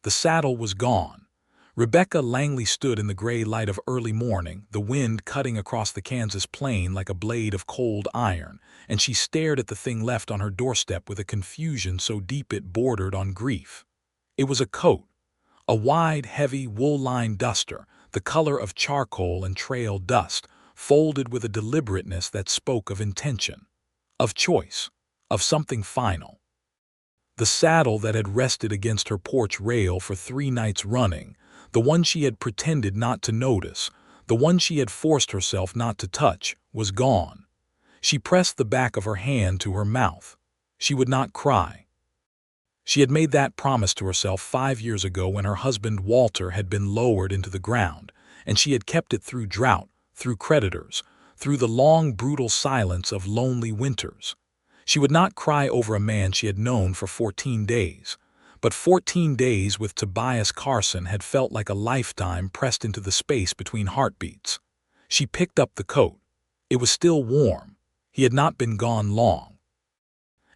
The saddle was gone. Rebecca Langley stood in the gray light of early morning, the wind cutting across the Kansas plain like a blade of cold iron, and she stared at the thing left on her doorstep with a confusion so deep it bordered on grief. It was a coat, a wide, heavy, wool-lined duster, the color of charcoal and trail dust, folded with a deliberateness that spoke of intention, of choice, of something final. The saddle that had rested against her porch rail for 3 nights running, the one she had pretended not to notice, the one she had forced herself not to touch, was gone. She pressed the back of her hand to her mouth. She would not cry. She had made that promise to herself 5 years ago when her husband Walter had been lowered into the ground, and she had kept it through drought, through creditors, through the long, brutal silence of lonely winters. She would not cry over a man she had known for 14 days. But 14 days with Tobias Carson had felt like a lifetime pressed into the space between heartbeats. She picked up the coat. It was still warm. He had not been gone long.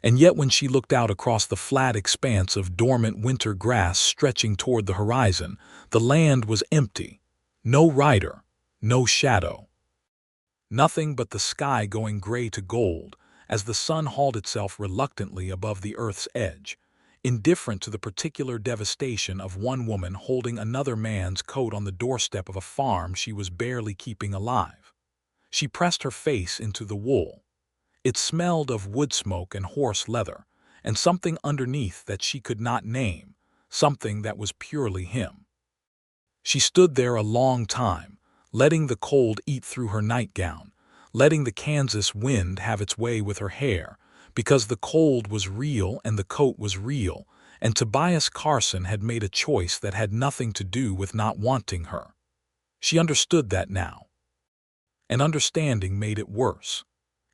And yet when she looked out across the flat expanse of dormant winter grass stretching toward the horizon, the land was empty. No rider, no shadow. Nothing but the sky going gray to gold as the sun hauled itself reluctantly above the earth's edge, indifferent to the particular devastation of one woman holding another man's coat on the doorstep of a farm she was barely keeping alive. She pressed her face into the wool. It smelled of wood smoke and horse leather, and something underneath that she could not name, something that was purely him. She stood there a long time, letting the cold eat through her nightgown, letting the Kansas wind have its way with her hair, because the cold was real and the coat was real, and Tobias Carson had made a choice that had nothing to do with not wanting her. She understood that now. And understanding made it worse.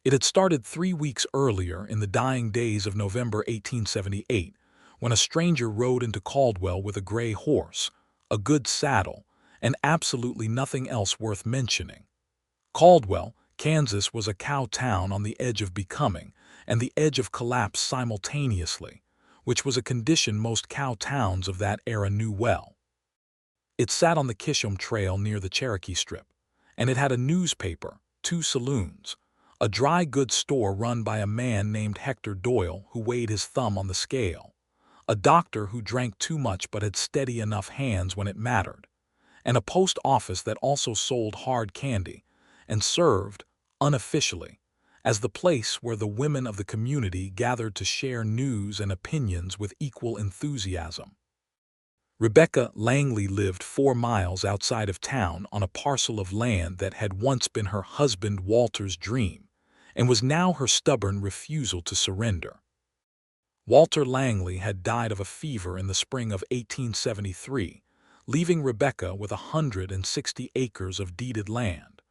It had started 3 weeks earlier in the dying days of November 1878, when a stranger rode into Caldwell with a gray horse, a good saddle, and absolutely nothing else worth mentioning. Caldwell, Kansas was a cow town on the edge of becoming, and the edge of collapse simultaneously, which was a condition most cow towns of that era knew well. It sat on the Kishom Trail near the Cherokee Strip, and it had a newspaper, 2 saloons, a dry goods store run by a man named Hector Doyle who weighed his thumb on the scale, a doctor who drank too much but had steady enough hands when it mattered, and a post office that also sold hard candy and served, unofficially, as the place where the women of the community gathered to share news and opinions with equal enthusiasm. Rebecca Langley lived 4 miles outside of town on a parcel of land that had once been her husband Walter's dream, and was now her stubborn refusal to surrender. Walter Langley had died of a fever in the spring of 1873, leaving Rebecca with 160 acres of deeded land,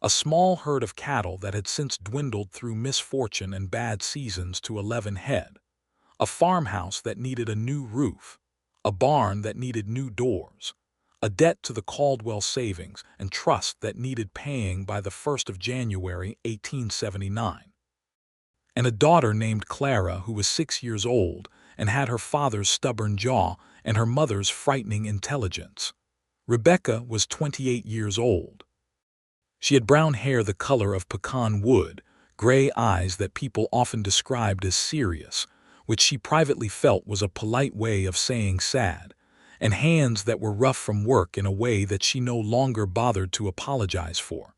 a small herd of cattle that had since dwindled through misfortune and bad seasons to 11 head, a farmhouse that needed a new roof, a barn that needed new doors, a debt to the Caldwell savings and trust that needed paying by the 1st of January 1879, and a daughter named Clara who was 6 years old and had her father's stubborn jaw and her mother's frightening intelligence. Rebecca was 28 years old. She had brown hair the color of pecan wood, gray eyes that people often described as serious, which she privately felt was a polite way of saying sad, and hands that were rough from work in a way that she no longer bothered to apologize for.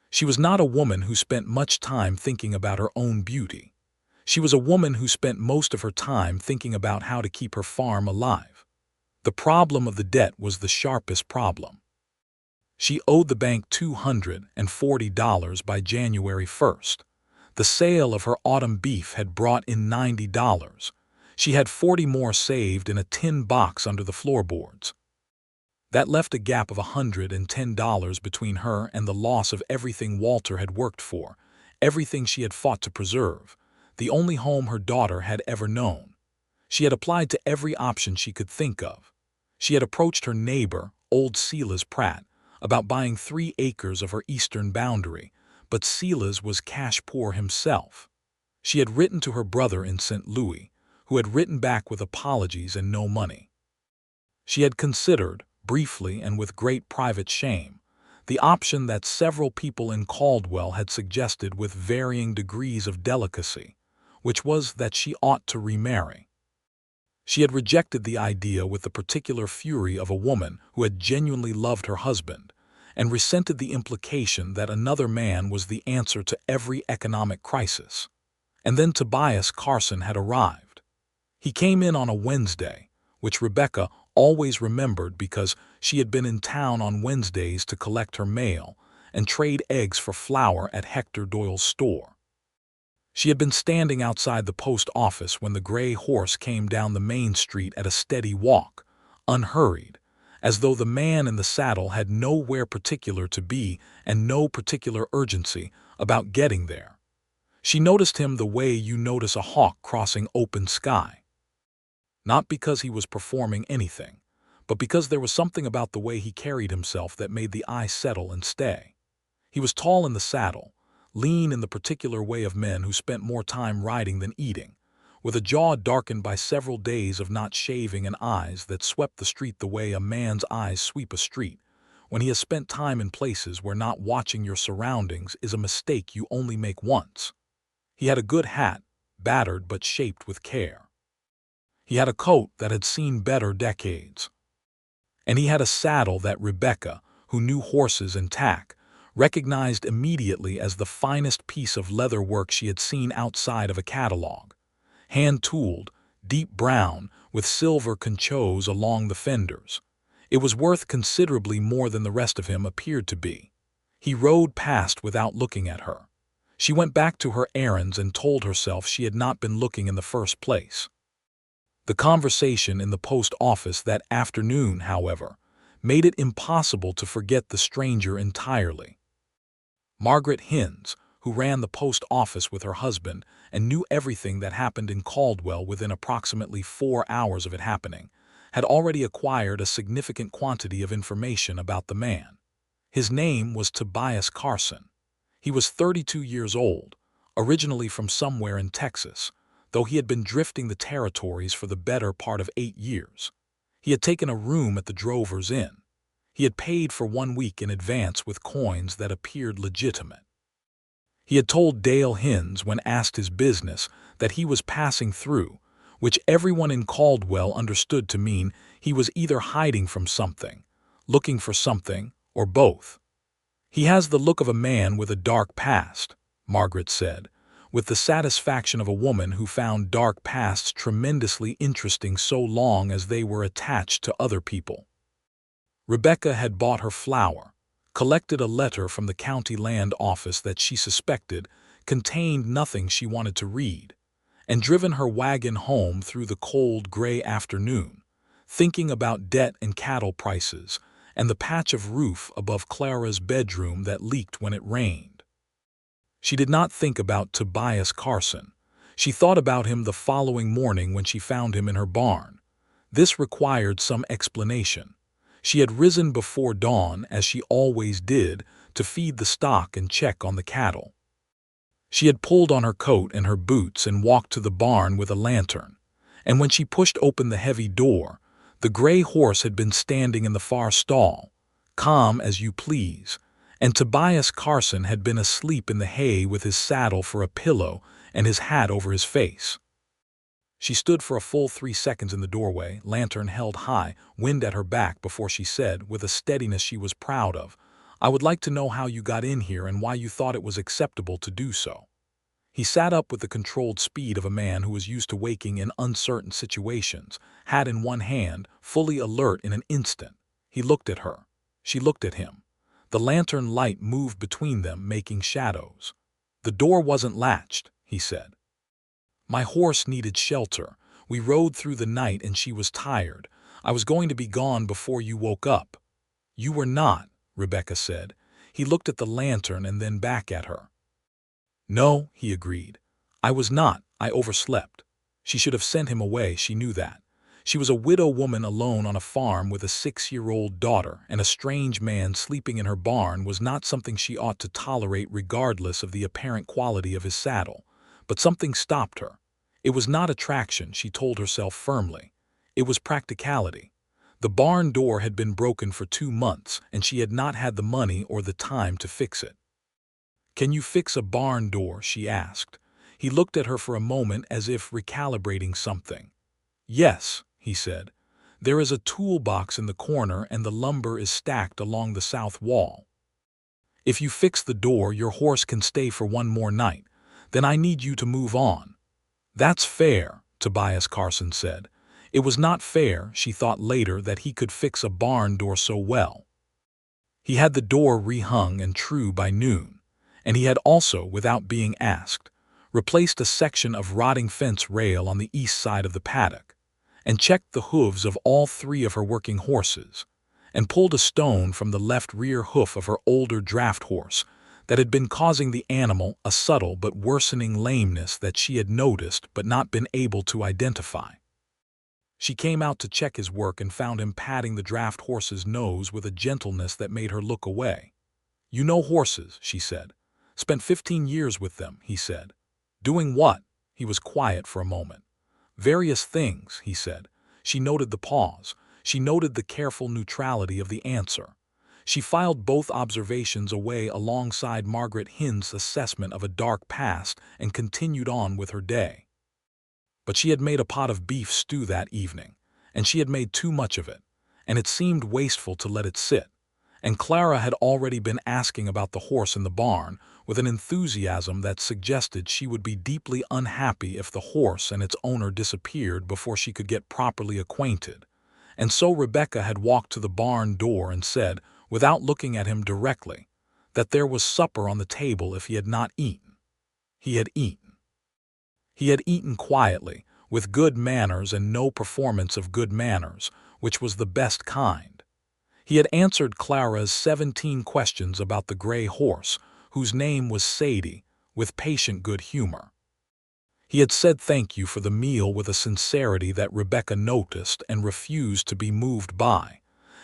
She was not a woman who spent much time thinking about her own beauty. She was a woman who spent most of her time thinking about how to keep her farm alive. The problem of the debt was the sharpest problem. She owed the bank $240 by January 1st. The sale of her autumn beef had brought in $90. She had 40 more saved in a tin box under the floorboards. That left a gap of $110 between her and the loss of everything Walter had worked for, everything she had fought to preserve, the only home her daughter had ever known. She had applied to every option she could think of. She had approached her neighbor, old Silas Pratt, about buying 3 acres of her eastern boundary, but Silas was cash poor himself. She had written to her brother in St. Louis, who had written back with apologies and no money. She had considered, briefly and with great private shame, the option that several people in Caldwell had suggested with varying degrees of delicacy, which was that she ought to remarry. She had rejected the idea with the particular fury of a woman who had genuinely loved her husband, and resented the implication that another man was the answer to every economic crisis. And then Tobias Carson had arrived. He came in on a Wednesday, which Rebecca always remembered because she had been in town on Wednesdays to collect her mail and trade eggs for flour at Hector Doyle's store. She had been standing outside the post office when the gray horse came down the main street at a steady walk, unhurried, as though the man in the saddle had nowhere particular to be and no particular urgency about getting there. She noticed him the way you notice a hawk crossing open sky. Not because he was performing anything, but because there was something about the way he carried himself that made the eye settle and stay. He was tall in the saddle, lean in the particular way of men who spent more time riding than eating, with a jaw darkened by several days of not shaving and eyes that swept the street the way a man's eyes sweep a street, when he has spent time in places where not watching your surroundings is a mistake you only make once. He had a good hat, battered but shaped with care. He had a coat that had seen better decades. And he had a saddle that Rebecca, who knew horses and tack, recognized immediately as the finest piece of leather work she had seen outside of a catalog. Hand-tooled, deep brown, with silver conchos along the fenders. It was worth considerably more than the rest of him appeared to be. He rode past without looking at her. She went back to her errands and told herself she had not been looking in the first place. The conversation in the post office that afternoon, however, made it impossible to forget the stranger entirely. Margaret Hinds, who ran the post office with her husband and knew everything that happened in Caldwell within approximately 4 hours of it happening, had already acquired a significant quantity of information about the man. His name was Tobias Carson. He was 32 years old, originally from somewhere in Texas, though he had been drifting the territories for the better part of 8 years. He had taken a room at the Drover's Inn. He had paid for 1 week in advance with coins that appeared legitimate. He had told Dale Hinds when asked his business that he was passing through, which everyone in Caldwell understood to mean he was either hiding from something, looking for something, or both. "He has the look of a man with a dark past," Margaret said, with the satisfaction of a woman who found dark pasts tremendously interesting so long as they were attached to other people. Rebecca had bought her flour, collected a letter from the county land office that she suspected contained nothing she wanted to read, and driven her wagon home through the cold gray afternoon, thinking about debt and cattle prices and the patch of roof above Clara's bedroom that leaked when it rained. She did not think about Tobias Carson. She thought about him the following morning when she found him in her barn. This required some explanation. She had risen before dawn, as she always did, to feed the stock and check on the cattle. She had pulled on her coat and her boots and walked to the barn with a lantern, and when she pushed open the heavy door, the gray horse had been standing in the far stall, calm as you please, and Tobias Carson had been asleep in the hay with his saddle for a pillow and his hat over his face. She stood for a full 3 seconds in the doorway, lantern held high, wind at her back, before she said, with a steadiness she was proud of, "I would like to know how you got in here and why you thought it was acceptable to do so." He sat up with the controlled speed of a man who was used to waking in uncertain situations, hat in one hand, fully alert in an instant. He looked at her. She looked at him. The lantern light moved between them, making shadows. "The door wasn't latched," he said. "My horse needed shelter. We rode through the night and she was tired. I was going to be gone before you woke up." "You were not," Rebecca said. He looked at the lantern and then back at her. "No," he agreed. "I was not. I overslept." She should have sent him away, she knew that. She was a widow woman alone on a farm with a 6-year-old daughter, and a strange man sleeping in her barn was not something she ought to tolerate regardless of the apparent quality of his saddle. But something stopped her. It was not attraction, she told herself firmly. It was practicality. The barn door had been broken for 2 months, and she had not had the money or the time to fix it. "Can you fix a barn door?" she asked. He looked at her for a moment as if recalibrating something. "Yes," he said. "There is a toolbox in the corner and the lumber is stacked along the south wall. If you fix the door, your horse can stay for one more night. Then I need you to move on." "That's fair," Tobias Carson said. It was not fair, she thought later, that he could fix a barn door so well. He had the door rehung and true by noon, and he had also, without being asked, replaced a section of rotting fence rail on the east side of the paddock, and checked the hooves of all 3 of her working horses, and pulled a stone from the left rear hoof of her older draft horse that had been causing the animal a subtle but worsening lameness that she had noticed but not been able to identify. She came out to check his work and found him patting the draft horse's nose with a gentleness that made her look away. "You know horses," she said. "Spent 15 years with them," he said. "Doing what?" He was quiet for a moment. "Various things," he said. She noted the pause. She noted the careful neutrality of the answer. She filed both observations away alongside Margaret Hind's assessment of a dark past and continued on with her day. But she had made a pot of beef stew that evening, and she had made too much of it, and it seemed wasteful to let it sit. And Clara had already been asking about the horse in the barn with an enthusiasm that suggested she would be deeply unhappy if the horse and its owner disappeared before she could get properly acquainted. And so Rebecca had walked to the barn door and said, without looking at him directly, that there was supper on the table if he had not eaten. He had eaten. He had eaten quietly, with good manners and no performance of good manners, which was the best kind. He had answered Clara's 17 questions about the gray horse, whose name was Sadie, with patient good humor. He had said thank you for the meal with a sincerity that Rebecca noticed and refused to be moved by,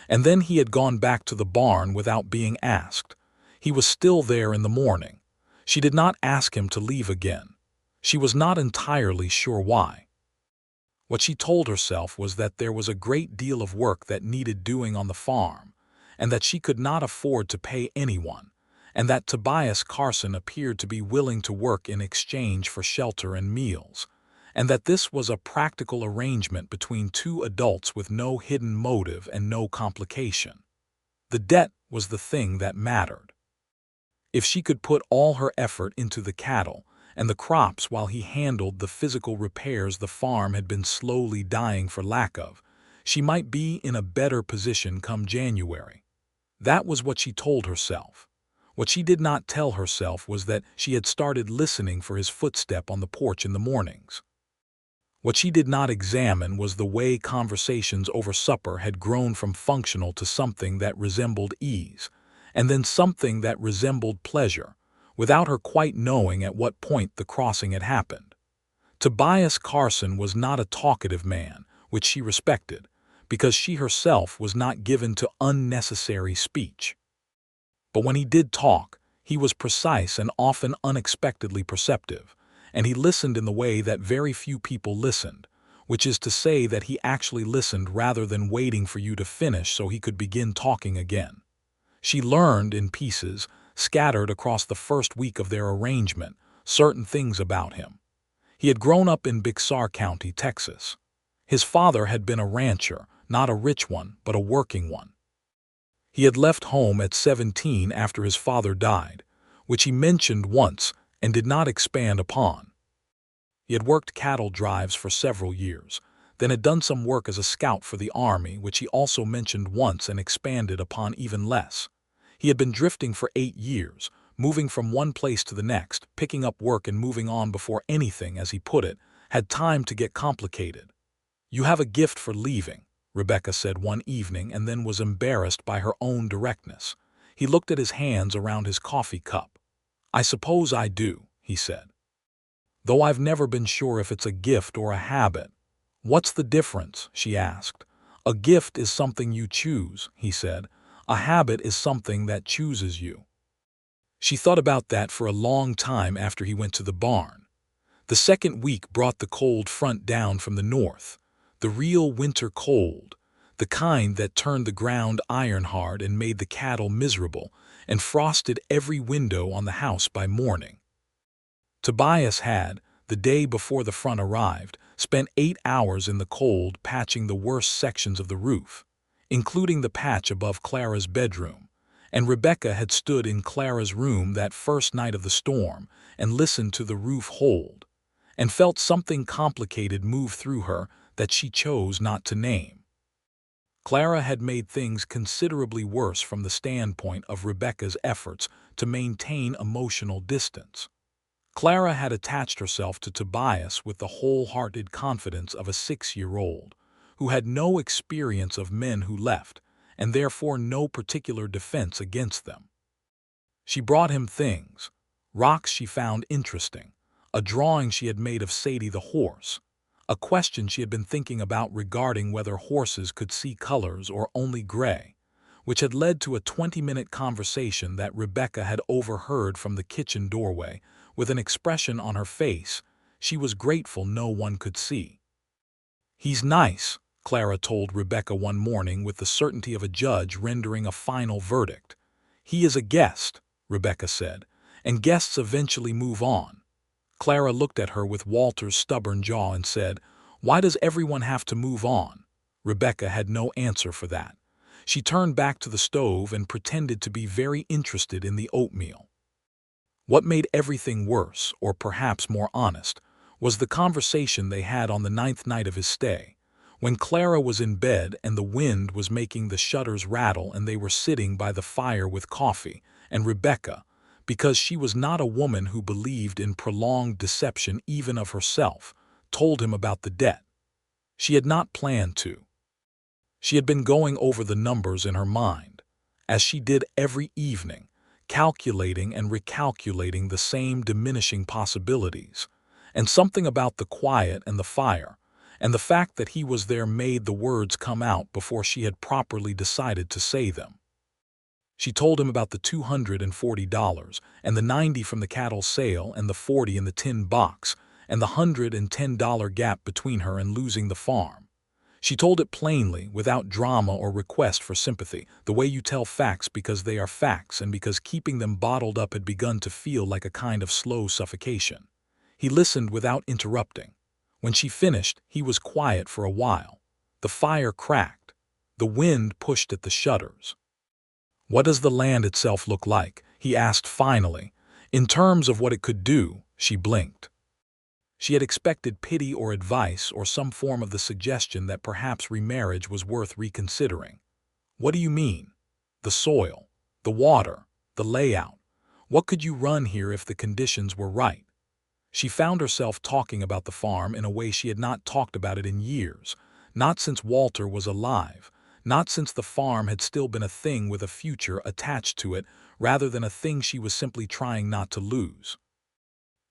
and then he had gone back to the barn without being asked. He was still there in the morning. She did not ask him to leave again. She was not entirely sure why. What she told herself was that there was a great deal of work that needed doing on the farm, and that she could not afford to pay anyone, and that Tobias Carson appeared to be willing to work in exchange for shelter and meals, and that this was a practical arrangement between 2 adults with no hidden motive and no complication. The debt was the thing that mattered. If she could put all her effort into the cattle and the crops while he handled the physical repairs the farm had been slowly dying for lack of, she might be in a better position come January. That was what she told herself. What she did not tell herself was that she had started listening for his footstep on the porch in the mornings. What she did not examine was the way conversations over supper had grown from functional to something that resembled ease, and then something that resembled pleasure, without her quite knowing at what point the crossing had happened. Tobias Carson was not a talkative man, which she respected, because she herself was not given to unnecessary speech. But when he did talk, he was precise and often unexpectedly perceptive, and he listened in the way that very few people listened, which is to say that he actually listened rather than waiting for you to finish so he could begin talking again. She learned in pieces, scattered across the first week of their arrangement, certain things about him. He had grown up in Bixar County, Texas. His father had been a rancher, not a rich one, but a working one. He had left home at 17 after his father died, which he mentioned once and did not expand upon. He had worked cattle drives for several years, then had done some work as a scout for the army, which he also mentioned once and expanded upon even less. He had been drifting for 8 years, moving from one place to the next, picking up work and moving on before anything, as he put it, had time to get complicated. "You have a gift for leaving," Rebecca said one evening, and then was embarrassed by her own directness. He looked at his hands around his coffee cup. "I suppose I do," he said. "Though I've never been sure if it's a gift or a habit." "What's the difference?" she asked. "A gift is something you choose," he said. "A habit is something that chooses you." She thought about that for a long time after he went to the barn. The second week brought the cold front down from the north, the real winter cold, the kind that turned the ground iron-hard and made the cattle miserable and frosted every window on the house by morning. Tobias had, the day before the front arrived, spent 8 hours in the cold patching the worst sections of the roof, including the patch above Clara's bedroom, and Rebecca had stood in Clara's room that first night of the storm and listened to the roof hold, and felt something complicated move through her that she chose not to name. Clara had made things considerably worse from the standpoint of Rebecca's efforts to maintain emotional distance. Clara had attached herself to Tobias with the wholehearted confidence of a 6-year-old, who had no experience of men who left, and therefore no particular defense against them. She brought him things, rocks she found interesting, a drawing she had made of Sadie the horse, a question she had been thinking about regarding whether horses could see colors or only gray, which had led to a 20-minute conversation that Rebecca had overheard from the kitchen doorway with an expression on her face she was grateful no one could see. "He's nice," Clara told Rebecca one morning with the certainty of a judge rendering a final verdict. "He is a guest," Rebecca said, "and guests eventually move on." Clara looked at her with Walter's stubborn jaw and said, "Why does everyone have to move on?" Rebecca had no answer for that. She turned back to the stove and pretended to be very interested in the oatmeal. What made everything worse, or perhaps more honest, was the conversation they had on the 9th night of his stay, when Clara was in bed and the wind was making the shutters rattle and they were sitting by the fire with coffee, and Rebecca, because she was not a woman who believed in prolonged deception even of herself, told him about the debt. She had not planned to. She had been going over the numbers in her mind, as she did every evening, calculating and recalculating the same diminishing possibilities, and something about the quiet and the fire, and the fact that he was there made the words come out before she had properly decided to say them. She told him about the $240 and the $90 from the cattle sale and the $40 in the tin box and the $110 gap between her and losing the farm. She told it plainly, without drama or request for sympathy, the way you tell facts because they are facts and because keeping them bottled up had begun to feel like a kind of slow suffocation. He listened without interrupting. When she finished, he was quiet for a while. The fire cracked. The wind pushed at the shutters. "What does the land itself look like?" he asked finally. "In terms of what it could do," she blinked. She had expected pity or advice or some form of the suggestion that perhaps remarriage was worth reconsidering. "What do you mean?" "The soil, the water, the layout. What could you run here if the conditions were right?" She found herself talking about the farm in a way she had not talked about it in years, not since Walter was alive, not since the farm had still been a thing with a future attached to it rather than a thing she was simply trying not to lose.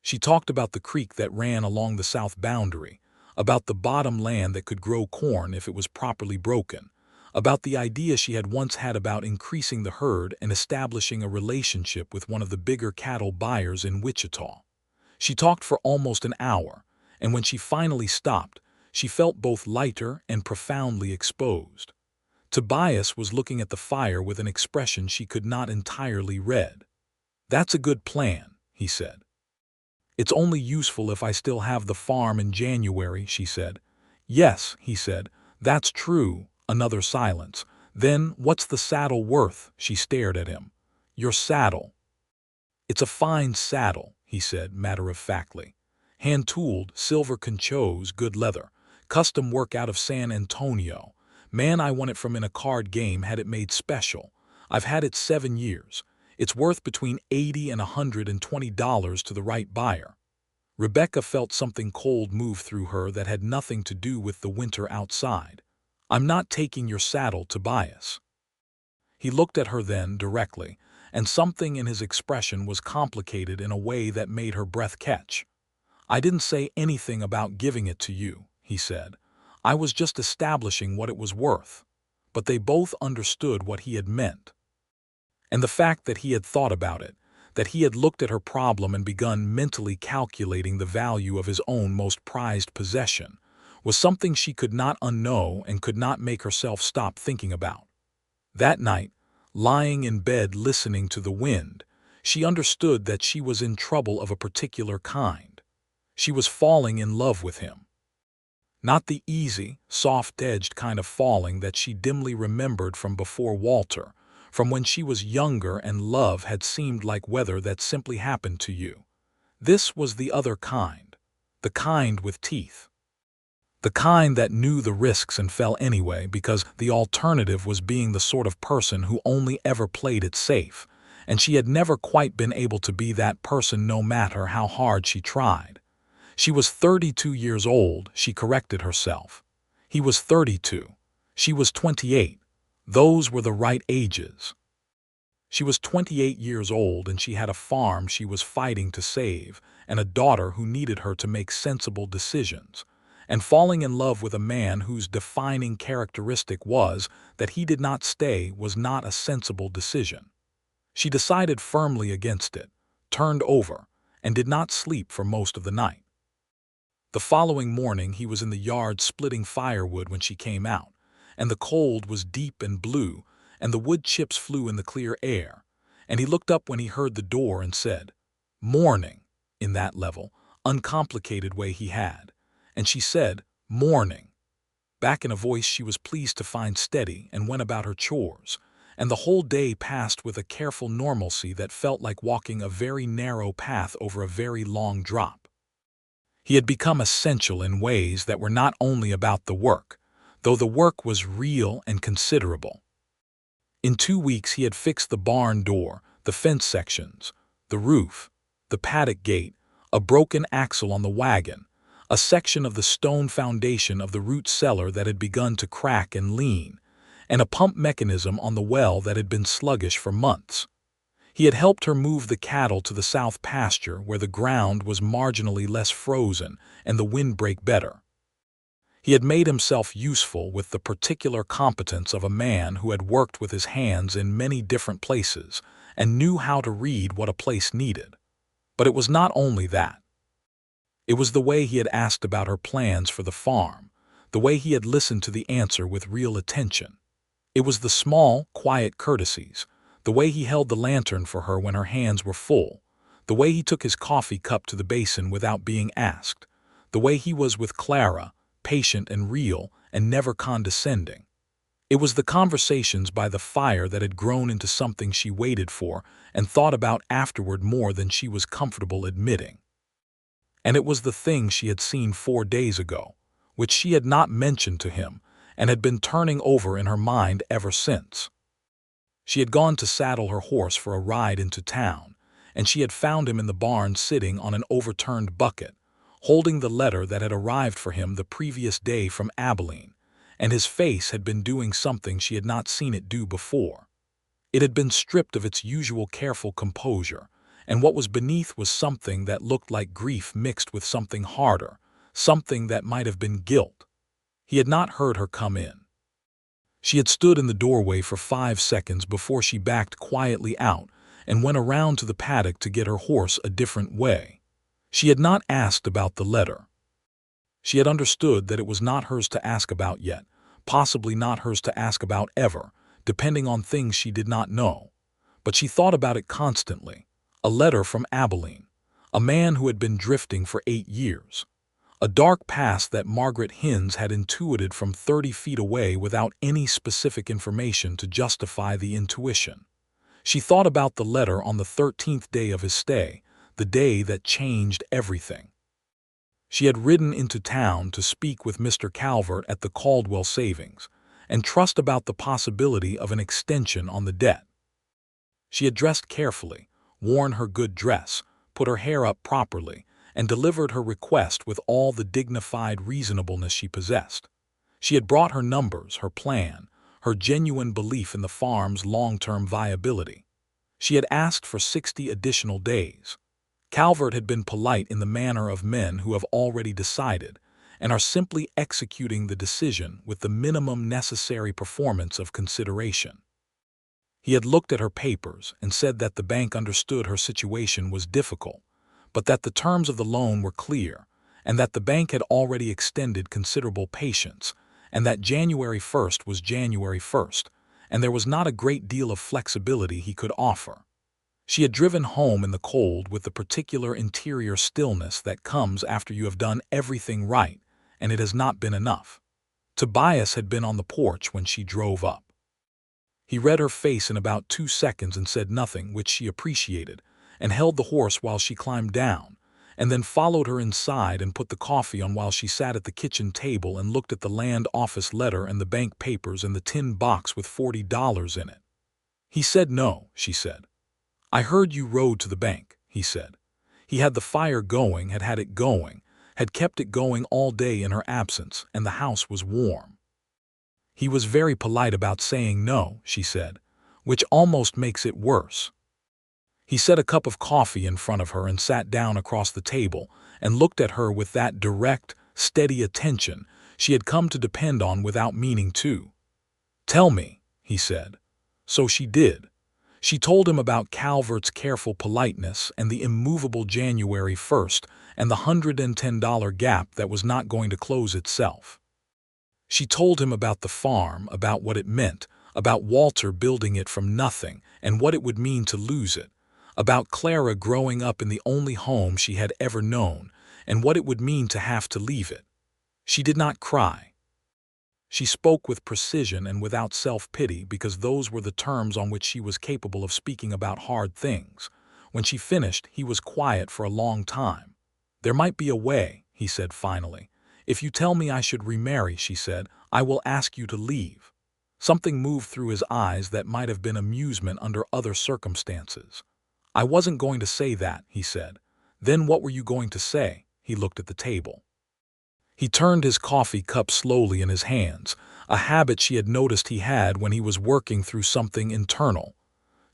She talked about the creek that ran along the south boundary, about the bottom land that could grow corn if it was properly broken, about the idea she had once had about increasing the herd and establishing a relationship with one of the bigger cattle buyers in Wichita. She talked for almost an hour, and when she finally stopped, she felt both lighter and profoundly exposed. Tobias was looking at the fire with an expression she could not entirely read. "That's a good plan," he said. "It's only useful if I still have the farm in January," she said. "Yes," he said, "that's true." Another silence. "Then what's the saddle worth?" She stared at him. "Your saddle." "It's a fine saddle," he said matter-of-factly. "Hand-tooled, silver conchos, good leather. Custom work out of San Antonio. Man I won it from in a card game had it made special. I've had it 7 years. It's worth between $80 and $120 to the right buyer." Rebecca felt something cold move through her that had nothing to do with the winter outside. "I'm not taking your saddle, Tobias." He looked at her then directly, and something in his expression was complicated in a way that made her breath catch. "I didn't say anything about giving it to you," he said. "I was just establishing what it was worth." But they both understood what he had meant. And the fact that he had thought about it, that he had looked at her problem and begun mentally calculating the value of his own most prized possession, was something she could not unknow and could not make herself stop thinking about. That night, lying in bed listening to the wind, she understood that she was in trouble of a particular kind. She was falling in love with him. Not the easy, soft-edged kind of falling that she dimly remembered from before Walter, from when she was younger and love had seemed like weather that simply happened to you. This was the other kind, the kind with teeth. The kind that knew the risks and fell anyway because the alternative was being the sort of person who only ever played it safe, and she had never quite been able to be that person no matter how hard she tried. She was 32 years old, she corrected herself. He was 32. She was 28. Those were the right ages. She was 28 years old and she had a farm she was fighting to save and a daughter who needed her to make sensible decisions. And falling in love with a man whose defining characteristic was that he did not stay was not a sensible decision. She decided firmly against it, turned over, and did not sleep for most of the night. The following morning he was in the yard splitting firewood when she came out, and the cold was deep and blue, and the wood chips flew in the clear air, and he looked up when he heard the door and said, "Morning," in that level, uncomplicated way he had, and she said, "Morning," back in a voice she was pleased to find steady and went about her chores, and the whole day passed with a careful normalcy that felt like walking a very narrow path over a very long drop. He had become essential in ways that were not only about the work, though the work was real and considerable. In 2 weeks he had fixed the barn door, the fence sections, the roof, the paddock gate, a broken axle on the wagon, a section of the stone foundation of the root cellar that had begun to crack and lean, and a pump mechanism on the well that had been sluggish for months. He had helped her move the cattle to the south pasture where the ground was marginally less frozen and the windbreak better. He had made himself useful with the particular competence of a man who had worked with his hands in many different places and knew how to read what a place needed. But it was not only that. It was the way he had asked about her plans for the farm, the way he had listened to the answer with real attention. It was the small, quiet courtesies, the way he held the lantern for her when her hands were full, the way he took his coffee cup to the basin without being asked, the way he was with Clara, patient and real and never condescending. It was the conversations by the fire that had grown into something she waited for and thought about afterward more than she was comfortable admitting. And it was the thing she had seen 4 days ago, which she had not mentioned to him and had been turning over in her mind ever since. She had gone to saddle her horse for a ride into town, and she had found him in the barn sitting on an overturned bucket, holding the letter that had arrived for him the previous day from Abilene, and his face had been doing something she had not seen it do before. It had been stripped of its usual careful composure, and what was beneath was something that looked like grief mixed with something harder, something that might have been guilt. He had not heard her come in. She had stood in the doorway for 5 seconds before she backed quietly out and went around to the paddock to get her horse a different way. She had not asked about the letter. She had understood that it was not hers to ask about yet, possibly not hers to ask about ever, depending on things she did not know. But she thought about it constantly. A letter from Abilene, a man who had been drifting for 8 years. A dark past that Margaret Hines had intuited from 30 feet away without any specific information to justify the intuition. She thought about the letter on the 13th day of his stay, the day that changed everything. She had ridden into town to speak with Mr. Calvert at the Caldwell savings and trust about the possibility of an extension on the debt. She had dressed carefully, worn her good dress, put her hair up properly, and delivered her request with all the dignified reasonableness she possessed. She had brought her numbers, her plan, her genuine belief in the farm's long-term viability. She had asked for 60 additional days. Calvert had been polite in the manner of men who have already decided and are simply executing the decision with the minimum necessary performance of consideration. He had looked at her papers and said that the bank understood her situation was difficult, but that the terms of the loan were clear, and that the bank had already extended considerable patience, and that January 1st was January 1st, and there was not a great deal of flexibility he could offer. She had driven home in the cold with the particular interior stillness that comes after you have done everything right, and it has not been enough. Tobias had been on the porch when she drove up. He read her face in about 2 seconds and said nothing, which she appreciated, and held the horse while she climbed down, and then followed her inside and put the coffee on while she sat at the kitchen table and looked at the land office letter and the bank papers and the tin box with $40 in it. He said no, she said. I heard you rode to the bank, he said. He had the fire going, had had it going, had kept it going all day in her absence, and the house was warm. He was very polite about saying no, she said, which almost makes it worse. He set a cup of coffee in front of her and sat down across the table and looked at her with that direct, steady attention she had come to depend on without meaning to. Tell me, he said. So she did. She told him about Calvert's careful politeness and the immovable January 1st and the $110 gap that was not going to close itself. She told him about the farm, about what it meant, about Walter building it from nothing and what it would mean to lose it, about Clara growing up in the only home she had ever known and what it would mean to have to leave it. She did not cry. She spoke with precision and without self-pity because those were the terms on which she was capable of speaking about hard things. When she finished, he was quiet for a long time. There might be a way, he said finally. If you tell me I should remarry, she said, I will ask you to leave. Something moved through his eyes that might have been amusement under other circumstances. I wasn't going to say that, he said. Then what were you going to say? He looked at the table. He turned his coffee cup slowly in his hands, a habit she had noticed he had when he was working through something internal.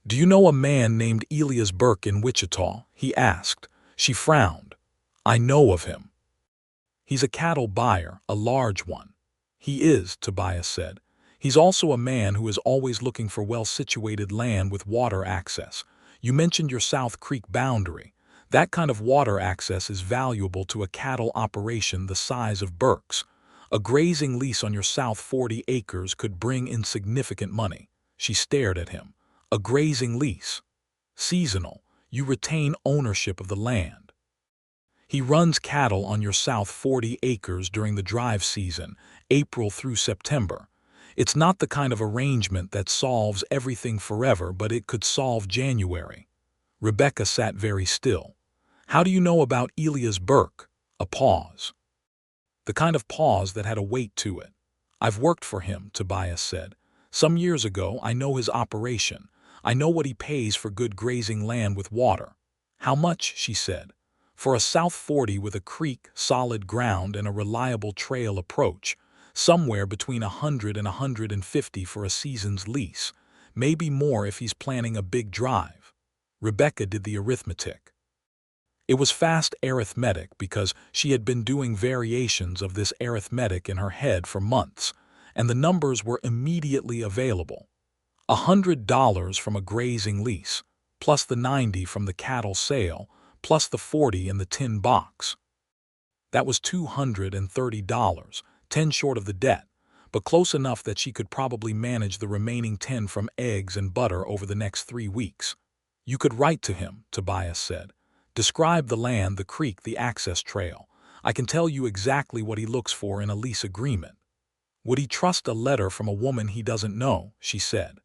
Do you know a man named Elias Burke in Wichita? He asked. She frowned. I know of him. He's a cattle buyer, a large one. He is, Tobias said. He's also a man who is always looking for well-situated land with water access. You mentioned your South Creek boundary. That kind of water access is valuable to a cattle operation the size of Burke's. A grazing lease on your South 40 acres could bring in significant money. She stared at him. A grazing lease. Seasonal. You retain ownership of the land. He runs cattle on your South 40 acres during the drive season, April through September. It's not the kind of arrangement that solves everything forever, but it could solve January. Rebecca sat very still. How do you know about Elias Burke? A pause. The kind of pause that had a weight to it. I've worked for him, Tobias said. Some years ago, I know his operation. I know what he pays for good grazing land with water. How much? She said. For a South 40 with a creek, solid ground, and a reliable trail approach, somewhere between 100 and 150 for a season's lease. Maybe more if he's planning a big drive. Rebecca did the arithmetic. It was fast arithmetic because she had been doing variations of this arithmetic in her head for months, and the numbers were immediately available. $100 from a grazing lease, plus the $90 from the cattle sale, plus the $40 in the tin box. That was $230, 10 short of the debt, but close enough that she could probably manage the remaining 10 from eggs and butter over the next 3 weeks. You could write to him, Tobias said. Describe the land, the creek, the access trail. I can tell you exactly what he looks for in a lease agreement. Would he trust a letter from a woman he doesn't know? She said.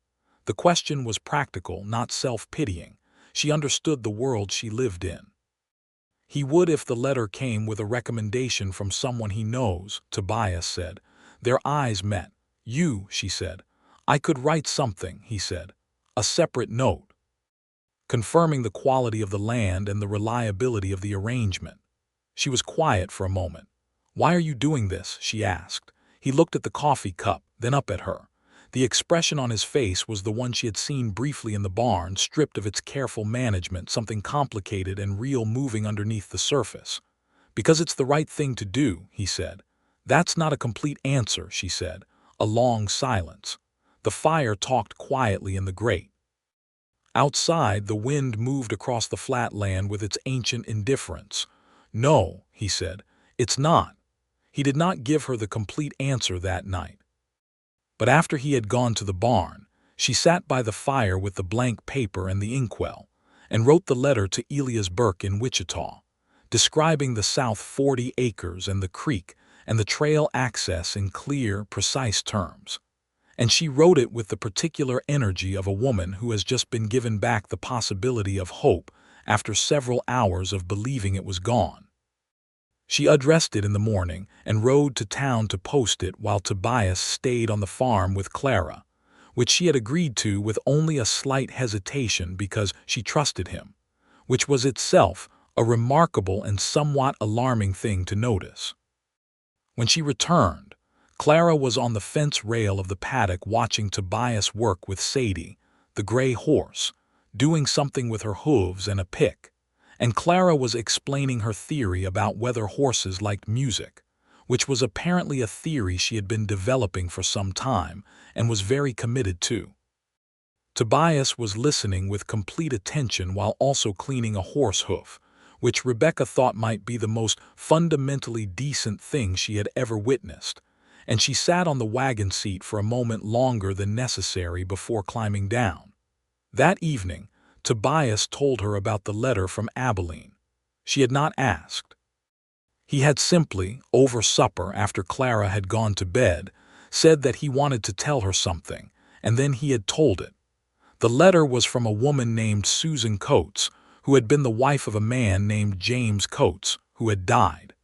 The question was practical, not self-pitying. She understood the world she lived in. He would if the letter came with a recommendation from someone he knows, Tobias said. Their eyes met. You, she said. I could write something, he said. A separate note. Confirming the quality of the land and the reliability of the arrangement. She was quiet for a moment. Why are you doing this? She asked. He looked at the coffee cup, then up at her. The expression on his face was the one she had seen briefly in the barn, stripped of its careful management, something complicated and real moving underneath the surface. Because it's the right thing to do, he said. That's not a complete answer, she said. A long silence. The fire talked quietly in the grate. Outside, the wind moved across the flat land with its ancient indifference. No, he said, It's not. He did not give her the complete answer that night. But after he had gone to the barn, she sat by the fire with the blank paper and the inkwell, and wrote the letter to Elias Burke in Wichita, describing the South 40 acres and the creek and the trail access in clear, precise terms. And she wrote it with the particular energy of a woman who has just been given back the possibility of hope after several hours of believing it was gone. She addressed it in the morning and rode to town to post it while Tobias stayed on the farm with Clara, which she had agreed to with only a slight hesitation because she trusted him, which was itself a remarkable and somewhat alarming thing to notice. When she returned, Clara was on the fence rail of the paddock watching Tobias work with Sadie, the gray horse, doing something with her hooves and a pick, and Clara was explaining her theory about whether horses liked music, which was apparently a theory she had been developing for some time and was very committed to. Tobias was listening with complete attention while also cleaning a horse hoof, which Rebecca thought might be the most fundamentally decent thing she had ever witnessed, and she sat on the wagon seat for a moment longer than necessary before climbing down. That evening, Tobias told her about the letter from Abilene. She had not asked. He had simply, over supper after Clara had gone to bed, said that he wanted to tell her something, and then he had told it. The letter was from a woman named Susan Coates, who had been the wife of a man named James Coates, who had died.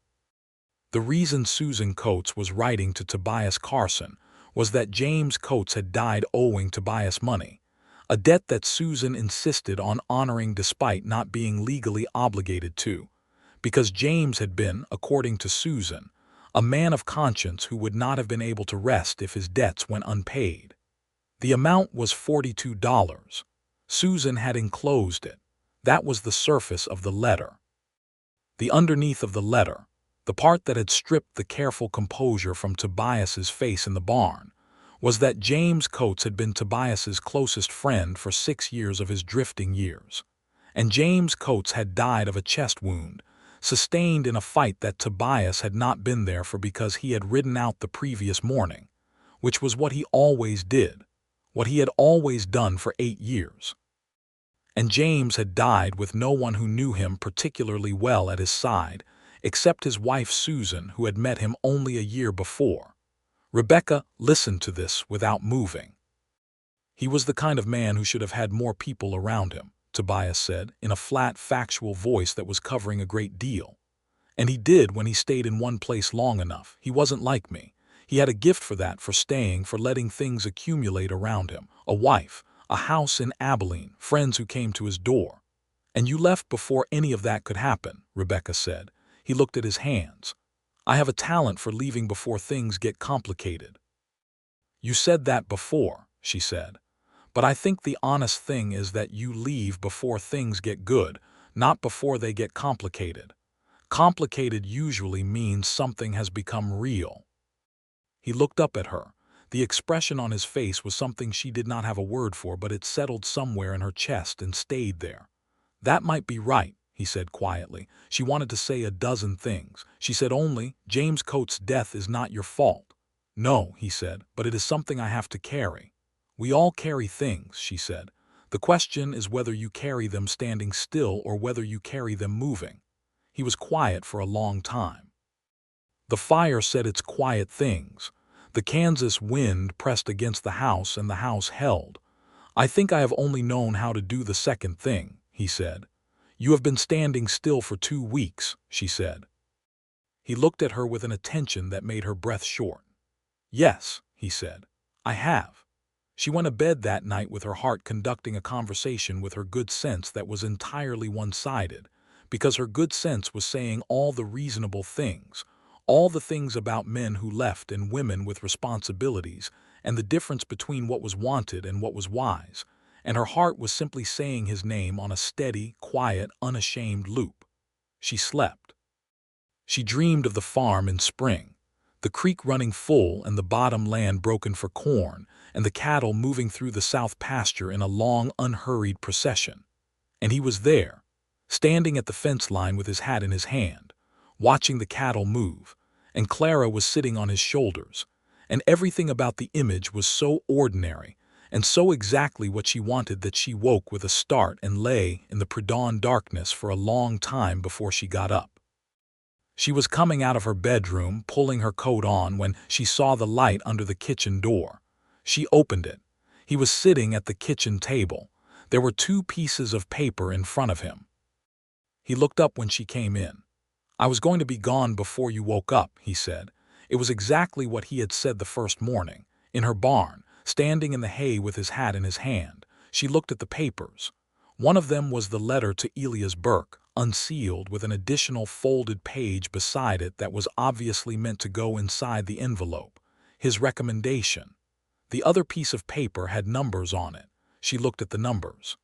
The reason Susan Coates was writing to Tobias Carson was that James Coates had died owing Tobias money, a debt that Susan insisted on honoring despite not being legally obligated to, because James had been, according to Susan, a man of conscience who would not have been able to rest if his debts went unpaid. The amount was $42. Susan had enclosed it. That was the surface of the letter. The underneath of the letter, the part that had stripped the careful composure from Tobias's face in the barn, was that James Coates had been Tobias's closest friend for 6 years of his drifting years, and James Coates had died of a chest wound, sustained in a fight that Tobias had not been there for because he had ridden out the previous morning, which was what he always did, what he had always done for 8 years. And James had died with no one who knew him particularly well at his side, except his wife Susan, who had met him only a year before. Rebecca listened to this without moving. He was the kind of man who should have had more people around him, Tobias said, in a flat, factual voice that was covering a great deal. And he did when he stayed in one place long enough. He wasn't like me. He had a gift for that, for staying, for letting things accumulate around him. A wife, a house in Abilene, friends who came to his door. And you left before any of that could happen, Rebecca said. He looked at his hands. I have a talent for leaving before things get complicated. You said that before, she said. But I think the honest thing is that you leave before things get good, not before they get complicated. Complicated usually means something has become real. He looked up at her. The expression on his face was something she did not have a word for, but it settled somewhere in her chest and stayed there. That might be right, he said quietly. She wanted to say a dozen things. She said only, James Coates' death is not your fault. No, he said, but it is something I have to carry. We all carry things, she said. The question is whether you carry them standing still or whether you carry them moving. He was quiet for a long time. The fire said its quiet things. The Kansas wind pressed against the house and the house held. I think I have only known how to do the second thing, he said. You have been standing still for 2 weeks, she said. He looked at her with an attention that made her breath short. Yes, he said, I have. She went to bed that night with her heart conducting a conversation with her good sense that was entirely one-sided, because her good sense was saying all the reasonable things, all the things about men who left and women with responsibilities, and the difference between what was wanted and what was wise, and her heart was simply saying his name on a steady, quiet, unashamed loop. She slept. She dreamed of the farm in spring, the creek running full and the bottom land broken for corn, and the cattle moving through the south pasture in a long, unhurried procession. And he was there, standing at the fence line with his hat in his hand, watching the cattle move, and Clara was sitting on his shoulders, and everything about the image was so ordinary and so exactly what she wanted that she woke with a start and lay in the pre-dawn darkness for a long time before she got up. She was coming out of her bedroom, pulling her coat on, when she saw the light under the kitchen door. She opened it. He was sitting at the kitchen table. There were 2 pieces of paper in front of him. He looked up when she came in. "I was going to be gone before you woke up," he said. It was exactly what he had said the first morning, in her barn, standing in the hay with his hat in his hand. She looked at the papers. One of them was the letter to Elias Burke, unsealed, with an additional folded page beside it that was obviously meant to go inside the envelope. His recommendation. The other piece of paper had numbers on it. She looked at the numbers.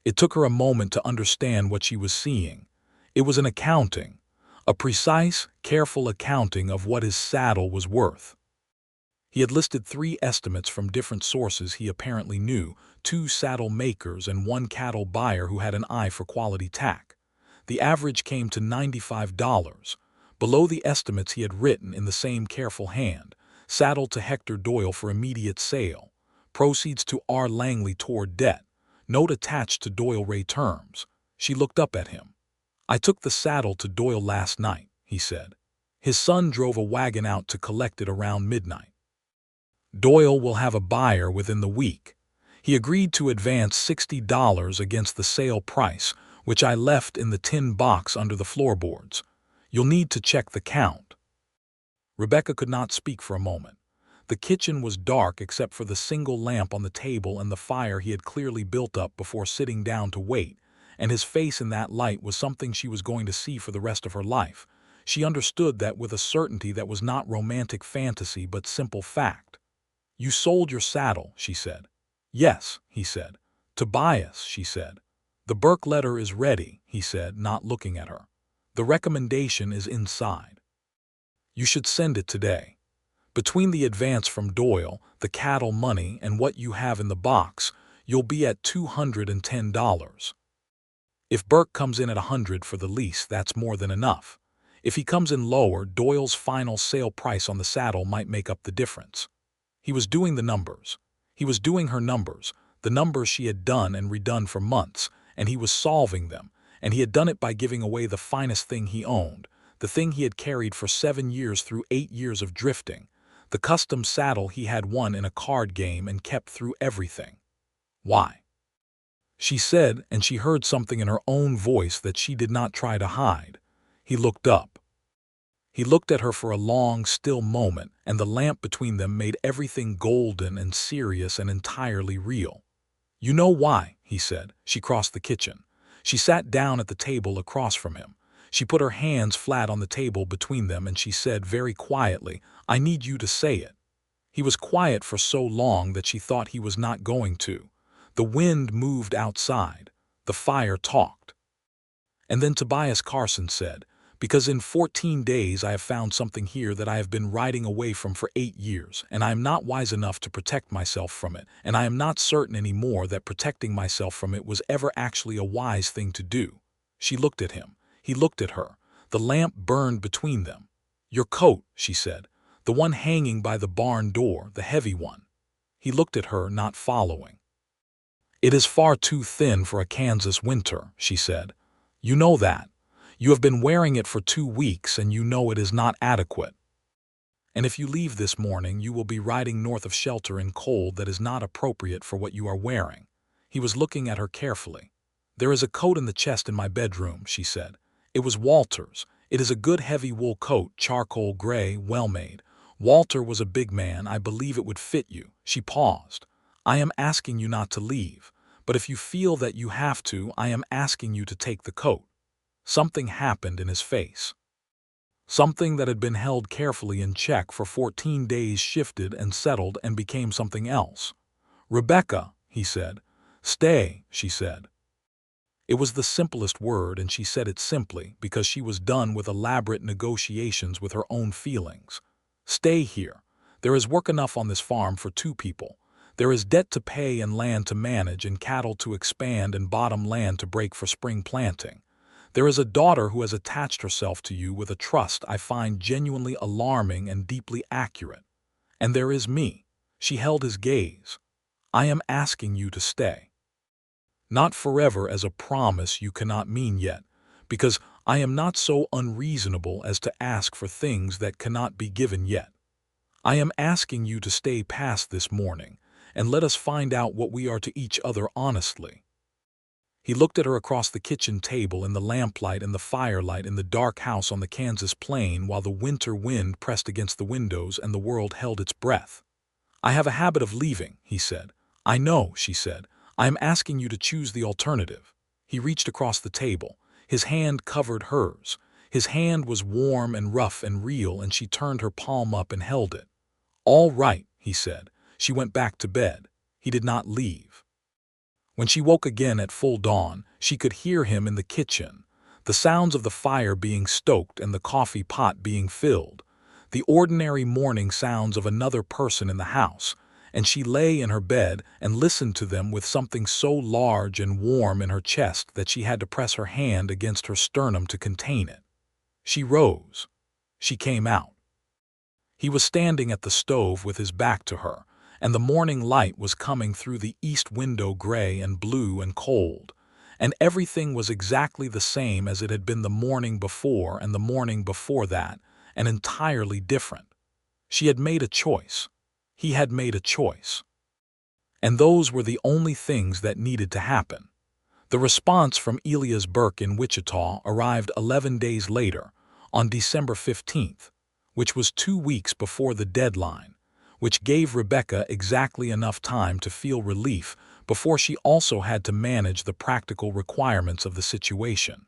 It took her a moment to understand what she was seeing. It was an accounting, a precise, careful accounting of what his saddle was worth. He had listed 3 estimates from different sources he apparently knew, 2 saddle makers and 1 cattle buyer who had an eye for quality tack. The average came to $95. Below the estimates he had written in the same careful hand: saddle to Hector Doyle for immediate sale. Proceeds to R. Langley toward debt. Note attached to Doyle Ray terms. She looked up at him. "I took the saddle to Doyle last night," he said. "His son drove a wagon out to collect it around midnight. Doyle will have a buyer within the week. He agreed to advance $60 against the sale price, which I left in the tin box under the floorboards. You'll need to check the count." Rebecca could not speak for a moment. The kitchen was dark except for the single lamp on the table and the fire he had clearly built up before sitting down to wait, and his face in that light was something she was going to see for the rest of her life. She understood that with a certainty that was not romantic fantasy but simple fact. "You sold your saddle," she said. "Yes," he said. "Tobias," she said. "The Burke letter is ready," he said, not looking at her. "The recommendation is inside. You should send it today. Between the advance from Doyle, the cattle money, and what you have in the box, you'll be at $210. If Burke comes in at $100 for the lease, that's more than enough. If he comes in lower, Doyle's final sale price on the saddle might make up the difference." He was doing the numbers. He was doing her numbers, the numbers she had done and redone for months, and he was solving them, and he had done it by giving away the finest thing he owned, the thing he had carried for 7 years through 8 years of drifting, the custom saddle he had won in a card game and kept through everything. "Why?" she said, and she heard something in her own voice that she did not try to hide. He looked up. He looked at her for a long, still moment, and the lamp between them made everything golden and serious and entirely real. "You know why," he said. She crossed the kitchen. She sat down at the table across from him. She put her hands flat on the table between them and she said very quietly, "I need you to say it." He was quiet for so long that she thought he was not going to. The wind moved outside. The fire talked. And then Tobias Carson said, "Because in 14 days I have found something here that I have been riding away from for 8 years, and I am not wise enough to protect myself from it, and I am not certain anymore that protecting myself from it was ever actually a wise thing to do." She looked at him. He looked at her. The lamp burned between them. "Your coat," she said. "The one hanging by the barn door, the heavy one." He looked at her, not following. "It is far too thin for a Kansas winter," she said. "You know that. You have been wearing it for 2 weeks and you know it is not adequate. And if you leave this morning, you will be riding north of shelter in cold that is not appropriate for what you are wearing." He was looking at her carefully. "There is a coat in the chest in my bedroom," she said. "It was Walter's. It is a good heavy wool coat, charcoal gray, well made. Walter was a big man. I believe it would fit you." She paused. "I am asking you not to leave, but if you feel that you have to, I am asking you to take the coat." Something happened in his face. Something that had been held carefully in check for 14 days shifted and settled and became something else. "Rebecca," he said. "Stay," she said. It was the simplest word, and she said it simply because she was done with elaborate negotiations with her own feelings. "Stay here. There is work enough on this farm for 2 people. There is debt to pay and land to manage and cattle to expand and bottom land to break for spring planting. There is a daughter who has attached herself to you with a trust I find genuinely alarming and deeply accurate. And there is me." She held his gaze. "I am asking you to stay. Not forever as a promise you cannot mean yet, because I am not so unreasonable as to ask for things that cannot be given yet. I am asking you to stay past this morning, and let us find out what we are to each other honestly." He looked at her across the kitchen table in the lamplight and the firelight in the dark house on the Kansas plain while the winter wind pressed against the windows and the world held its breath. "I have a habit of leaving," he said. "I know," she said. "I am asking you to choose the alternative." He reached across the table. His hand covered hers. His hand was warm and rough and real, and she turned her palm up and held it. "All right," he said. She went back to bed. He did not leave. When she woke again at full dawn, she could hear him in the kitchen, the sounds of the fire being stoked and the coffee pot being filled, the ordinary morning sounds of another person in the house, and she lay in her bed and listened to them with something so large and warm in her chest that she had to press her hand against her sternum to contain it. She rose. She came out. He was standing at the stove with his back to her, and the morning light was coming through the east window gray and blue and cold, and everything was exactly the same as it had been the morning before and the morning before that, and entirely different. She had made a choice. He had made a choice. And those were the only things that needed to happen. The response from Elias Burke in Wichita arrived 11 days later, on December 15th, which was 2 weeks before the deadline, which gave Rebecca exactly enough time to feel relief before she also had to manage the practical requirements of the situation.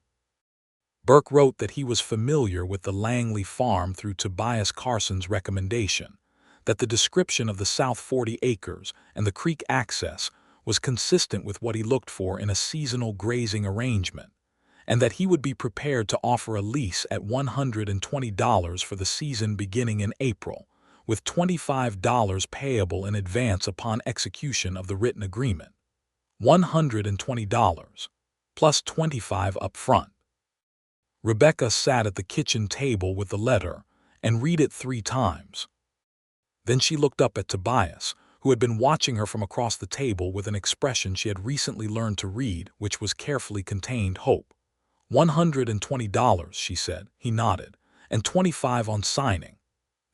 Burke wrote that he was familiar with the Langley farm through Tobias Carson's recommendation, that the description of the South 40 acres and the creek access was consistent with what he looked for in a seasonal grazing arrangement, and that he would be prepared to offer a lease at $120 for the season beginning in April, with $25 payable in advance upon execution of the written agreement. $120, plus $25 up front. Rebecca sat at the kitchen table with the letter and read it 3 times. Then she looked up at Tobias, who had been watching her from across the table with an expression she had recently learned to read, which was carefully contained hope. $120, she said. He nodded. "And 25 on signing."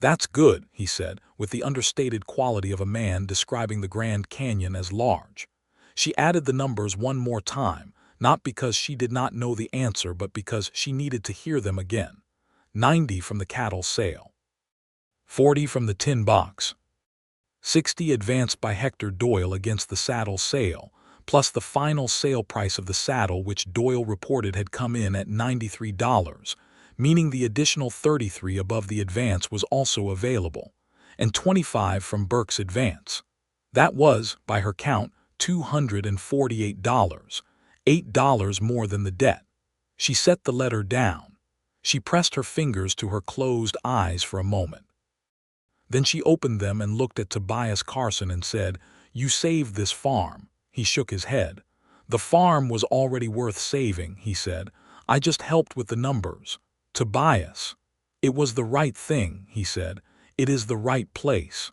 "That's good," he said, with the understated quality of a man describing the Grand Canyon as large. She added the numbers one more time, not because she did not know the answer but because she needed to hear them again. 90 from the cattle sale. 40 from the tin box. 60 advanced by Hector Doyle against the saddle sale, plus the final sale price of the saddle, which Doyle reported had come in at $93, meaning the additional 33 above the advance was also available, and 25 from Burke's advance. That was, by her count, $248, $8 more than the debt. She set the letter down. She pressed her fingers to her closed eyes for a moment. Then she opened them and looked at Tobias Carson and said, "You saved this farm." He shook his head. "The farm was already worth saving," he said. "I just helped with the numbers." "Tobias." "It was the right thing," he said. "It is the right place.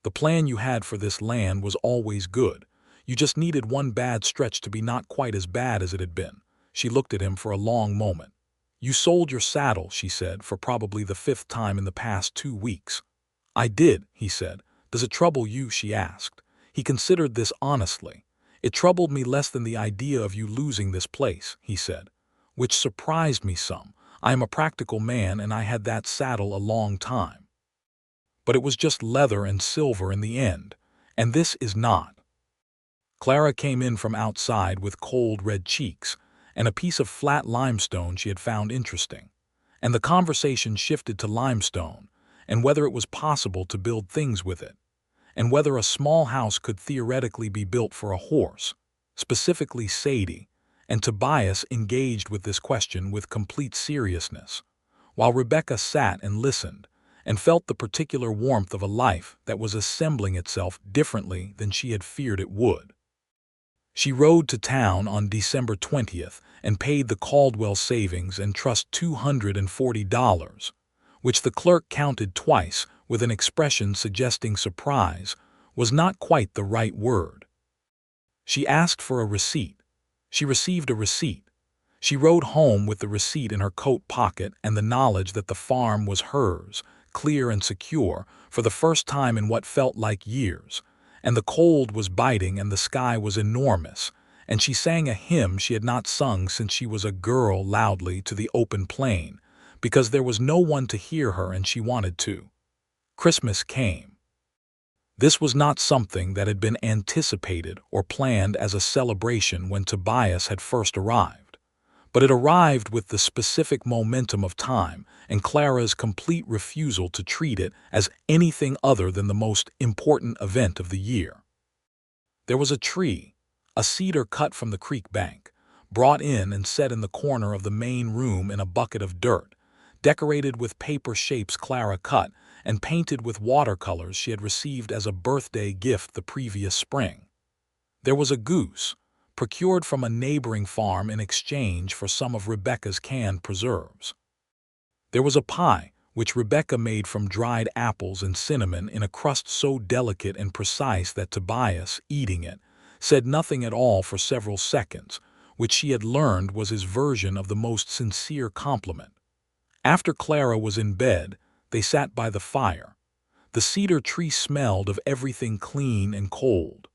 The plan you had for this land was always good. You just needed one bad stretch to be not quite as bad as it had been." She looked at him for a long moment. "You sold your saddle," she said, "for probably the 5th time in the past 2 weeks." "I did," he said. "Does it trouble you?" she asked. He considered this honestly. "It troubled me less than the idea of you losing this place," he said, "which surprised me some. I am a practical man, and I had that saddle a long time. But it was just leather and silver in the end, and this is not." Clara came in from outside with cold red cheeks and a piece of flat limestone she had found interesting, and the conversation shifted to limestone and whether it was possible to build things with it, and whether a small house could theoretically be built for a horse, specifically Sadie, and Tobias engaged with this question with complete seriousness, while Rebecca sat and listened and felt the particular warmth of a life that was assembling itself differently than she had feared it would. She rode to town on December 20th and paid the Caldwell Savings and Trust $240, which the clerk counted twice with an expression suggesting surprise was not quite the right word. She asked for a receipt. She received a receipt. She rode home with the receipt in her coat pocket and the knowledge that the farm was hers, clear and secure, for the first time in what felt like years. And the cold was biting and the sky was enormous, and she sang a hymn she had not sung since she was a girl loudly to the open plain, because there was no one to hear her and she wanted to. Christmas came. This was not something that had been anticipated or planned as a celebration when Tobias had first arrived, but it arrived with the specific momentum of time and Clara's complete refusal to treat it as anything other than the most important event of the year. There was a tree, a cedar cut from the creek bank, brought in and set in the corner of the main room in a bucket of dirt, decorated with paper shapes Clara cut and painted with watercolors she had received as a birthday gift the previous spring. There was a goose, procured from a neighboring farm in exchange for some of Rebecca's canned preserves. There was a pie, which Rebecca made from dried apples and cinnamon in a crust so delicate and precise that Tobias, eating it, said nothing at all for several seconds, which she had learned was his version of the most sincere compliment. After Clara was in bed, they sat by the fire. The cedar tree smelled of everything clean and cold.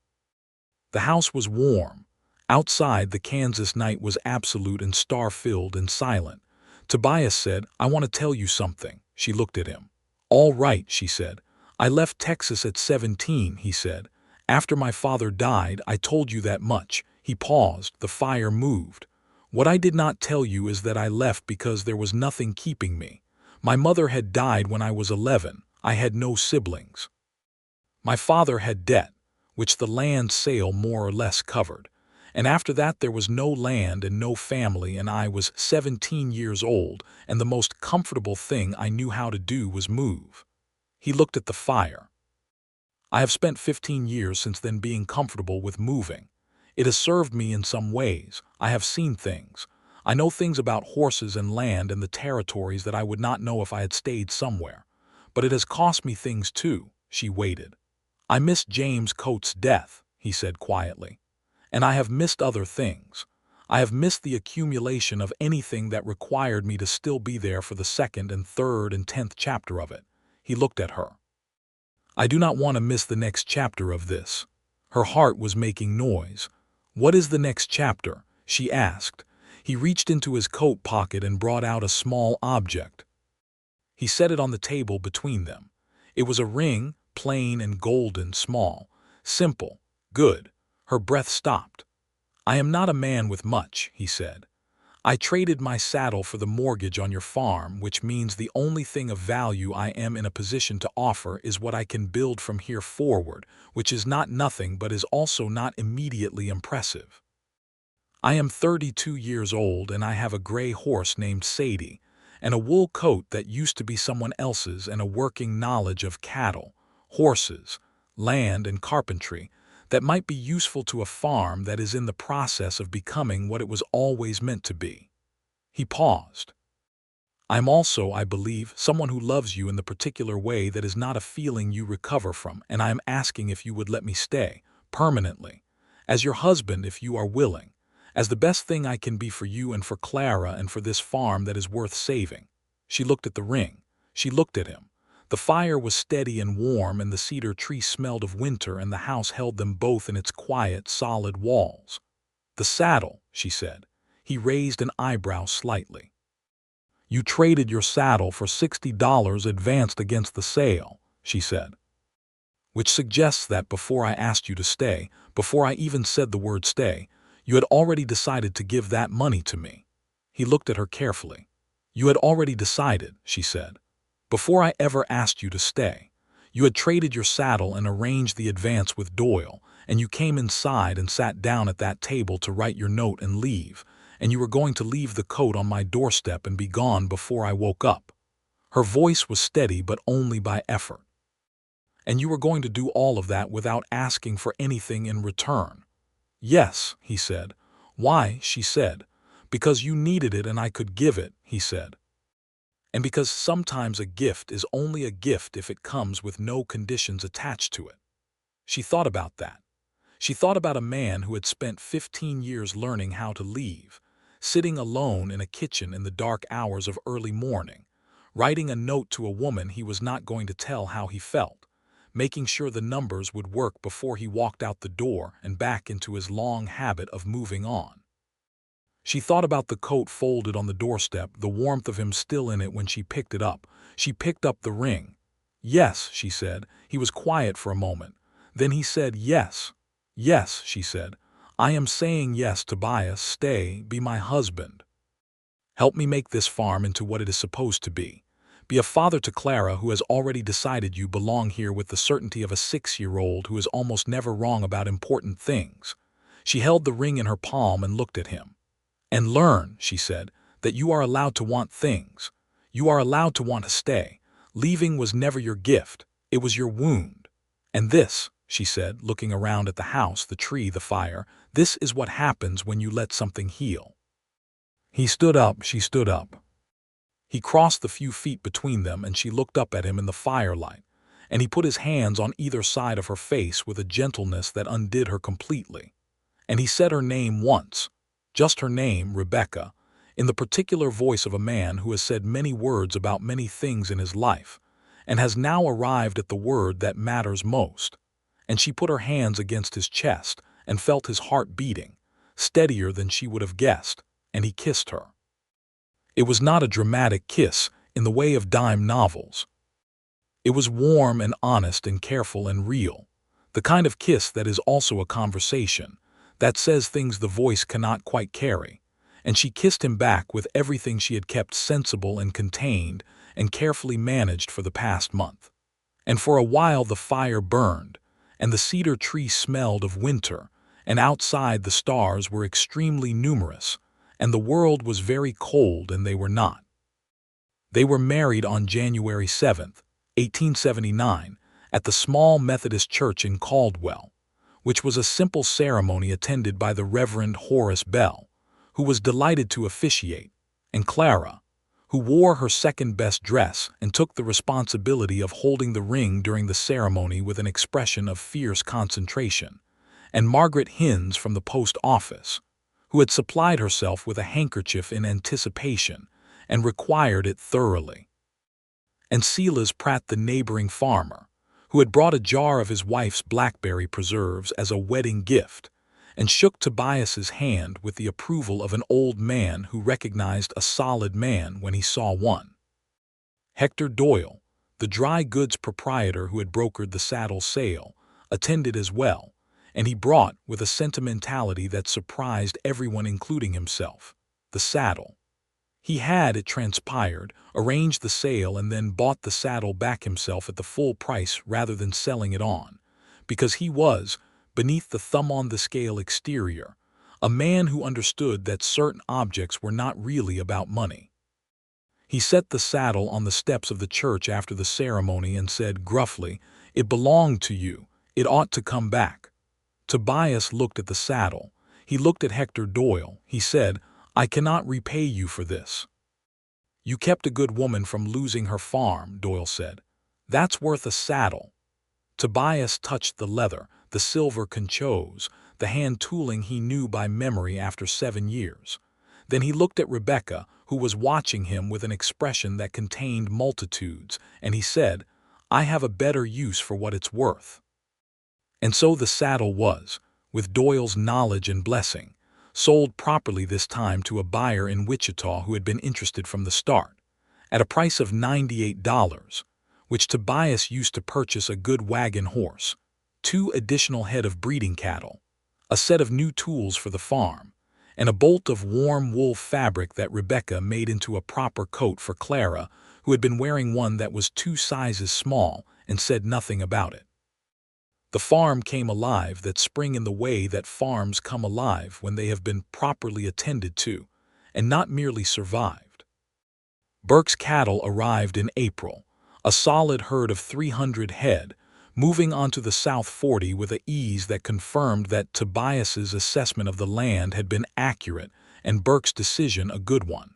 The house was warm. Outside, the Kansas night was absolute and star-filled and silent. Tobias said, "I want to tell you something." She looked at him. "All right," she said. "I left Texas at 17, he said. "After my father died, I told you that much." He paused. The fire moved. "What I did not tell you is that I left because there was nothing keeping me. My mother had died when I was 11. I had no siblings. My father had debt, which the land sale more or less covered. And after that there was no land and no family, and I was 17 years old, and the most comfortable thing I knew how to do was move." He looked at the fire. "I have spent 15 years since then being comfortable with moving. It has served me in some ways. I have seen things. I know things about horses and land and the territories that I would not know if I had stayed somewhere. But it has cost me things too." She waited. "I missed James Coates' death," he said quietly. "And I have missed other things. I have missed the accumulation of anything that required me to still be there for the 2nd and 3rd and 10th chapter of it." He looked at her. "I do not want to miss the next chapter of this." Her heart was making noise. "What is the next chapter?" she asked. He reached into his coat pocket and brought out a small object. He set it on the table between them. It was a ring, plain and golden, small, simple, good. Her breath stopped. "I am not a man with much," he said. "I traded my saddle for the mortgage on your farm, which means the only thing of value I am in a position to offer is what I can build from here forward, which is not nothing but is also not immediately impressive. I am 32 years old and I have a gray horse named Sadie, and a wool coat that used to be someone else's, and a working knowledge of cattle, horses, land, and carpentry that might be useful to a farm that is in the process of becoming what it was always meant to be." He paused. "I am also, I believe, someone who loves you in the particular way that is not a feeling you recover from, and I am asking if you would let me stay, permanently, as your husband if you are willing, as the best thing I can be for you and for Clara and for this farm that is worth saving." She looked at the ring. She looked at him. The fire was steady and warm, and the cedar tree smelled of winter, and the house held them both in its quiet, solid walls. "The saddle," she said. He raised an eyebrow slightly. "You traded your saddle for $60 advanced against the sale," she said. "Which suggests that before I asked you to stay, before I even said the word stay, you had already decided to give that money to me." He looked at her carefully. "You had already decided," she said. "Before I ever asked you to stay. You had traded your saddle and arranged the advance with Doyle, and you came inside and sat down at that table to write your note and leave, and you were going to leave the coat on my doorstep and be gone before I woke up." Her voice was steady but only by effort. "And you were going to do all of that without asking for anything in return." "Yes," he said. "Why?" she said. "Because you needed it and I could give it," he said. "And because sometimes a gift is only a gift if it comes with no conditions attached to it." She thought about that. She thought about a man who had spent 15 years learning how to leave, sitting alone in a kitchen in the dark hours of early morning, writing a note to a woman he was not going to tell how he felt, making sure the numbers would work before he walked out the door and back into his long habit of moving on. She thought about the coat folded on the doorstep, the warmth of him still in it when she picked it up. She picked up the ring. "Yes," she said. He was quiet for a moment. Then he said, "Yes. Yes," she said. "I am saying yes, Tobias. Stay, be my husband. Help me make this farm into what it is supposed to be. Be a father to Clara, who has already decided you belong here with the certainty of a 6-year-old who is almost never wrong about important things." She held the ring in her palm and looked at him. "And learn," she said, "that you are allowed to want things. You are allowed to want to stay. Leaving was never your gift. It was your wound. And this," she said, looking around at the house, the tree, the fire, "this is what happens when you let something heal." He stood up, she stood up. He crossed the few feet between them, and she looked up at him in the firelight, and he put his hands on either side of her face with a gentleness that undid her completely. And he said her name once, just her name, Rebecca, in the particular voice of a man who has said many words about many things in his life, and has now arrived at the word that matters most. And she put her hands against his chest and felt his heart beating, steadier than she would have guessed, and he kissed her. It was not a dramatic kiss in the way of dime novels. It was warm and honest and careful and real, the kind of kiss that is also a conversation, that says things the voice cannot quite carry. And she kissed him back with everything she had kept sensible and contained and carefully managed for the past month. And for a while the fire burned, and the cedar tree smelled of winter, and outside the stars were extremely numerous, and the world was very cold, and they were not. They were married on January 7th, 1879, at the small Methodist church in Caldwell, which was a simple ceremony attended by the Reverend Horace Bell, who was delighted to officiate, and Clara, who wore her second-best dress and took the responsibility of holding the ring during the ceremony with an expression of fierce concentration, and Margaret Hinds from the post office, who had supplied herself with a handkerchief in anticipation and required it thoroughly, and Silas Pratt, the neighboring farmer, who had brought a jar of his wife's blackberry preserves as a wedding gift, and shook Tobias's hand with the approval of an old man who recognized a solid man when he saw one. Hector Doyle, the dry goods proprietor who had brokered the saddle sale, attended as well, and he brought, with a sentimentality that surprised everyone including himself, the saddle. He had, it transpired, arranged the sale and then bought the saddle back himself at the full price rather than selling it on, because he was, beneath the thumb-on-the-scale exterior, a man who understood that certain objects were not really about money. He set the saddle on the steps of the church after the ceremony and said gruffly, "It belonged to you. It ought to come back." Tobias looked at the saddle. He looked at Hector Doyle. He said, "I cannot repay you for this." "You kept a good woman from losing her farm," Doyle said. "That's worth a saddle." Tobias touched the leather, the silver conchos, the hand tooling he knew by memory after 7 years. Then he looked at Rebecca, who was watching him with an expression that contained multitudes, and he said, "I have a better use for what it's worth." And so the saddle was, with Doyle's knowledge and blessing, sold properly this time to a buyer in Wichita who had been interested from the start, at a price of $98, which Tobias used to purchase a good wagon horse, 2 additional head of breeding cattle, a set of new tools for the farm, and a bolt of warm wool fabric that Rebecca made into a proper coat for Clara, who had been wearing one that was 2 sizes small and said nothing about it. The farm came alive that spring in the way that farms come alive when they have been properly attended to, and not merely survived. Burke's cattle arrived in April, a solid herd of 300 head, moving onto the South 40 with an ease that confirmed that Tobias's assessment of the land had been accurate and Burke's decision a good one.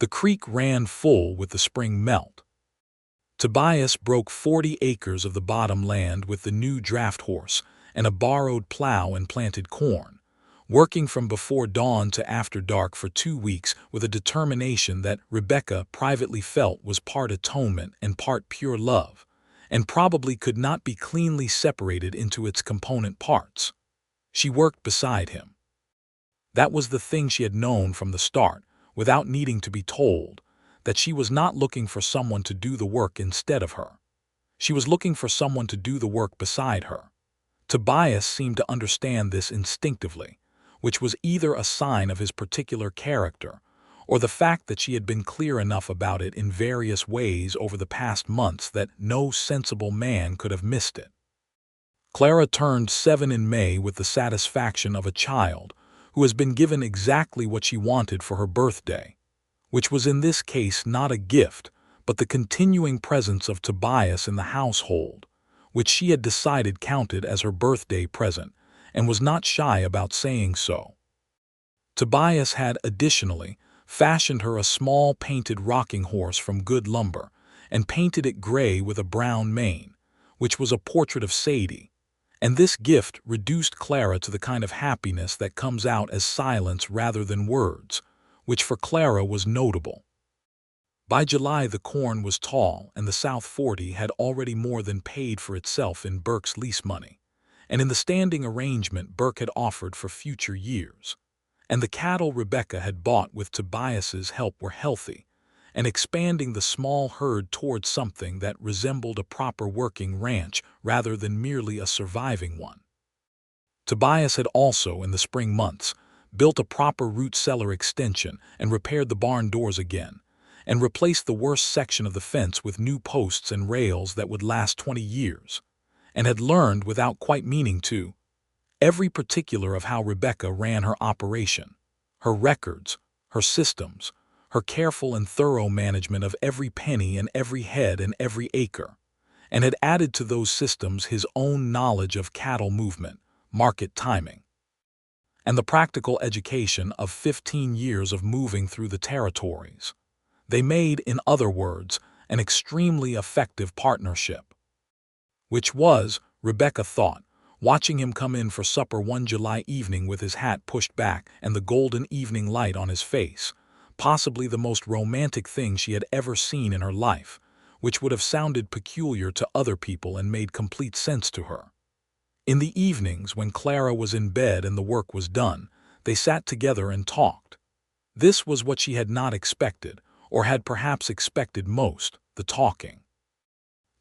The creek ran full with the spring melt. Tobias broke 40 acres of the bottom land with the new draft horse and a borrowed plow and planted corn, working from before dawn to after dark for 2 weeks with a determination that Rebecca privately felt was part atonement and part pure love, and probably could not be cleanly separated into its component parts. She worked beside him. That was the thing she had known from the start, without needing to be told, that she was not looking for someone to do the work instead of her. She was looking for someone to do the work beside her. Tobias seemed to understand this instinctively, which was either a sign of his particular character or the fact that she had been clear enough about it in various ways over the past months that no sensible man could have missed it. Clara turned 7 in May with the satisfaction of a child who has been given exactly what she wanted for her birthday, which was in this case not a gift, but the continuing presence of Tobias in the household, which she had decided counted as her birthday present, and was not shy about saying so. Tobias had, additionally, fashioned her a small painted rocking horse from good lumber, and painted it gray with a brown mane, which was a portrait of Sadie, and this gift reduced Clara to the kind of happiness that comes out as silence rather than words, which for Clara was notable. By July the corn was tall and the South 40 had already more than paid for itself in Burke's lease money, and in the standing arrangement Burke had offered for future years, and the cattle Rebecca had bought with Tobias's help were healthy, and expanding the small herd towards something that resembled a proper working ranch rather than merely a surviving one. Tobias had also, in the spring months, built a proper root cellar extension and repaired the barn doors again, and replaced the worst section of the fence with new posts and rails that would last 20 years, and had learned, without quite meaning to, every particular of how Rebecca ran her operation, her records, her systems, her careful and thorough management of every penny and every head and every acre, and had added to those systems his own knowledge of cattle movement, market timing, and the practical education of 15 years of moving through the territories. They made, in other words, an extremely effective partnership, which was, Rebecca thought, watching him come in for supper one July evening with his hat pushed back and the golden evening light on his face, possibly the most romantic thing she had ever seen in her life, which would have sounded peculiar to other people and made complete sense to her. In the evenings, when Clara was in bed and the work was done, they sat together and talked. This was what she had not expected, or had perhaps expected most, the talking.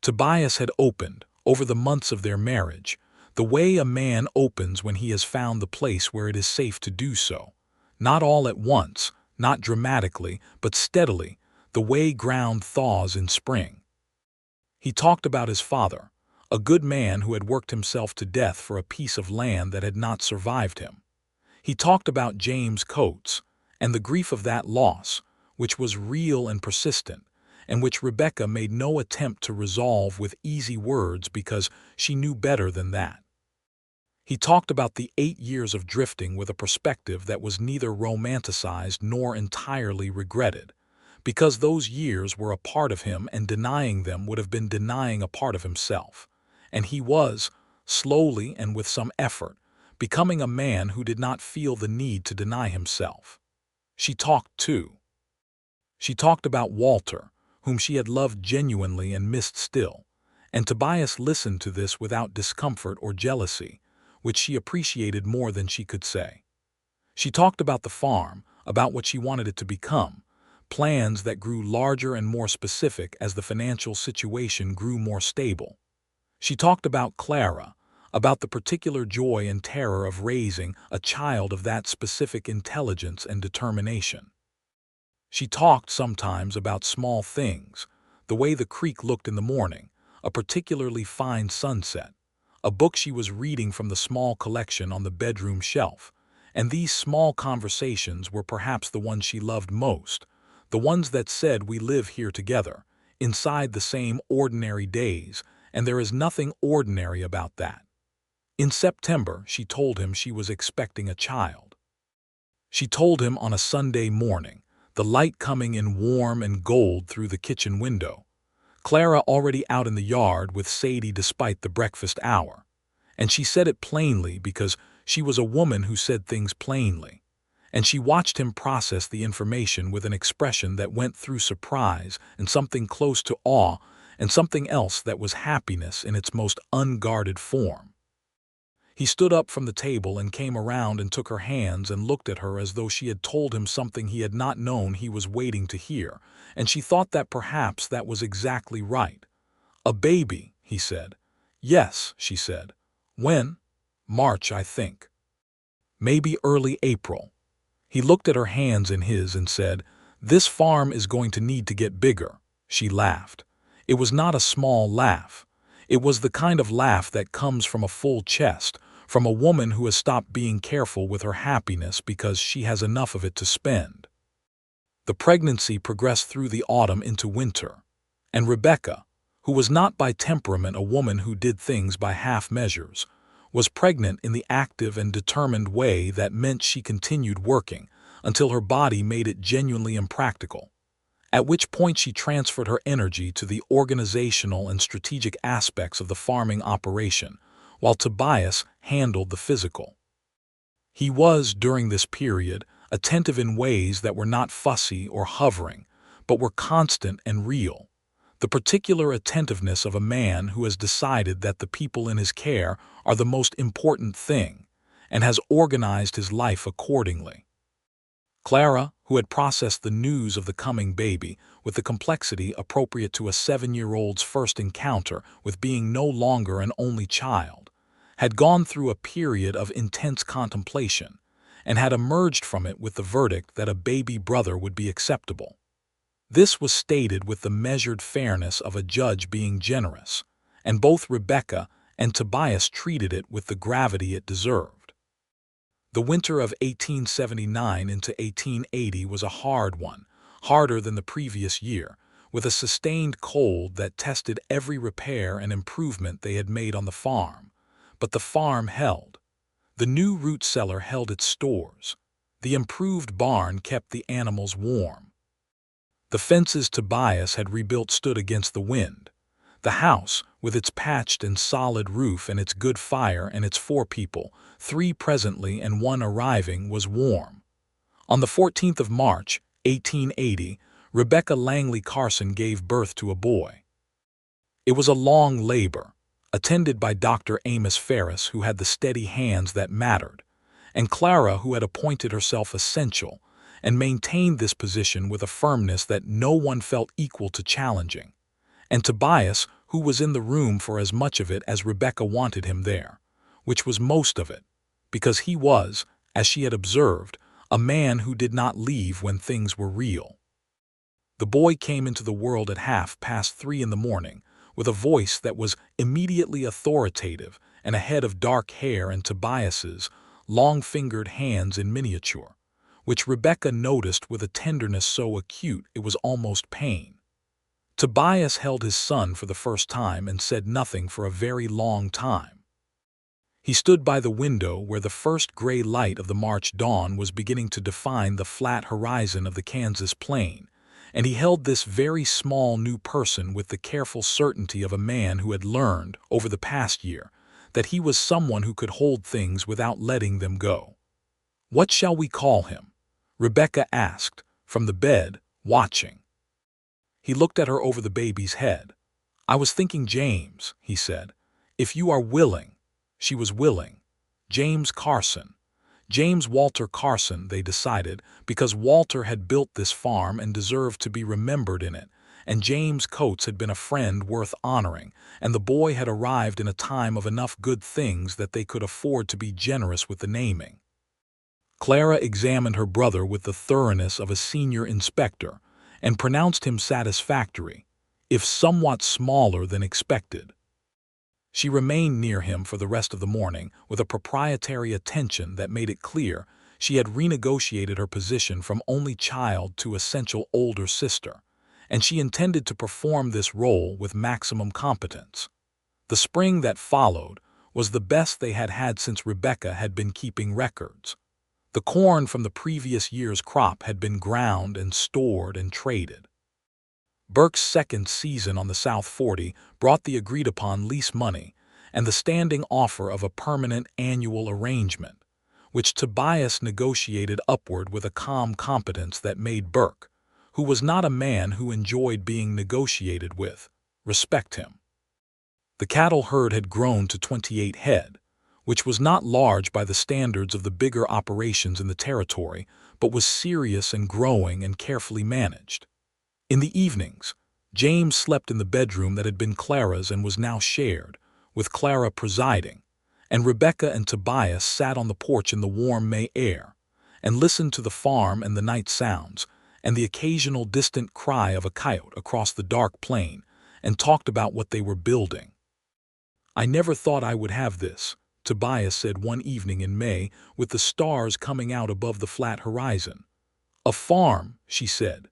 Tobias had opened, over the months of their marriage, the way a man opens when he has found the place where it is safe to do so, not all at once, not dramatically, but steadily, the way ground thaws in spring. He talked about his father, a good man who had worked himself to death for a piece of land that had not survived him. He talked about James Coates, and the grief of that loss, which was real and persistent, and which Rebecca made no attempt to resolve with easy words because she knew better than that. He talked about the 8 years of drifting with a perspective that was neither romanticized nor entirely regretted, because those years were a part of him and denying them would have been denying a part of himself, and he was, slowly and with some effort, becoming a man who did not feel the need to deny himself. She talked, too. She talked about Walter, whom she had loved genuinely and missed still, and Tobias listened to this without discomfort or jealousy, which she appreciated more than she could say. She talked about the farm, about what she wanted it to become, plans that grew larger and more specific as the financial situation grew more stable. She talked about Clara, about the particular joy and terror of raising a child of that specific intelligence and determination. She talked sometimes about small things, the way the creek looked in the morning, a particularly fine sunset, a book she was reading from the small collection on the bedroom shelf, and these small conversations were perhaps the ones she loved most, the ones that said we live here together, inside the same ordinary days, and there is nothing ordinary about that. In September, she told him she was expecting a child. She told him on a Sunday morning, the light coming in warm and gold through the kitchen window. Clara already out in the yard with Sadie despite the breakfast hour. And she said it plainly because she was a woman who said things plainly. And she watched him process the information with an expression that went through surprise and something close to awe and something else that was happiness in its most unguarded form. He stood up from the table and came around and took her hands and looked at her as though she had told him something he had not known he was waiting to hear, and she thought that perhaps that was exactly right. "A baby," he said. "Yes," she said. "When?" "March, I think." "Maybe early April." He looked at her hands in his and said, "This farm is going to need to get bigger." She laughed. It was not a small laugh. It was the kind of laugh that comes from a full chest, from a woman who has stopped being careful with her happiness because she has enough of it to spend. The pregnancy progressed through the autumn into winter, and Rebecca, who was not by temperament a woman who did things by half measures, was pregnant in the active and determined way that meant she continued working until her body made it genuinely impractical, at which point she transferred her energy to the organizational and strategic aspects of the farming operation, while Tobias handled the physical. He was, during this period, attentive in ways that were not fussy or hovering, but were constant and real. The particular attentiveness of a man who has decided that the people in his care are the most important thing, and has organized his life accordingly. Clara, who had processed the news of the coming baby with the complexity appropriate to a 7-year-old's first encounter with being no longer an only child, had gone through a period of intense contemplation, and had emerged from it with the verdict that a baby brother would be acceptable. This was stated with the measured fairness of a judge being generous, and both Rebecca and Tobias treated it with the gravity it deserved. The winter of 1879 into 1880 was a hard one, harder than the previous year, with a sustained cold that tested every repair and improvement they had made on the farm. But the farm held. The new root cellar held its stores. The improved barn kept the animals warm. The fences Tobias had rebuilt stood against the wind. The house, with its patched and solid roof and its good fire and its 4 people, 3 presently and 1 arriving, was warm. On the 14th of March, 1880, Rebecca Langley Carson gave birth to a boy. It was a long labor, attended by Dr. Amos Ferris, who had the steady hands that mattered, and Clara, who had appointed herself essential, and maintained this position with a firmness that no one felt equal to challenging, and Tobias, who was in the room for as much of it as Rebecca wanted him there, which was most of it, because he was, as she had observed, a man who did not leave when things were real. The boy came into the world at 3:30 in the morning, with a voice that was immediately authoritative and a head of dark hair and Tobias's long-fingered hands in miniature, which Rebecca noticed with a tenderness so acute it was almost pain. Tobias held his son for the first time and said nothing for a very long time. He stood by the window where the first gray light of the March dawn was beginning to define the flat horizon of the Kansas plain, and he held this very small new person with the careful certainty of a man who had learned, over the past year, that he was someone who could hold things without letting them go. "What shall we call him?" Rebecca asked, from the bed, watching. He looked at her over the baby's head. "I was thinking James," he said. "If you are willing." She was willing. James Carson. James Walter Carson, they decided, because Walter had built this farm and deserved to be remembered in it, and James Coates had been a friend worth honoring, and the boy had arrived in a time of enough good things that they could afford to be generous with the naming. Clara examined her brother with the thoroughness of a senior inspector, and pronounced him satisfactory, if somewhat smaller than expected. She remained near him for the rest of the morning with a proprietary attention that made it clear she had renegotiated her position from only child to essential older sister, and she intended to perform this role with maximum competence. The spring that followed was the best they had had since Rebecca had been keeping records. The corn from the previous year's crop had been ground and stored and traded. Burke's second season on the South 40 brought the agreed-upon lease money and the standing offer of a permanent annual arrangement, which Tobias negotiated upward with a calm competence that made Burke, who was not a man who enjoyed being negotiated with, respect him. The cattle herd had grown to 28 head, which was not large by the standards of the bigger operations in the territory, but was serious and growing and carefully managed. In the evenings, James slept in the bedroom that had been Clara's and was now shared, with Clara presiding, and Rebecca and Tobias sat on the porch in the warm May air, and listened to the farm and the night sounds, and the occasional distant cry of a coyote across the dark plain, and talked about what they were building. "I never thought I would have this," Tobias said one evening in May, with the stars coming out above the flat horizon. "A farm," she said.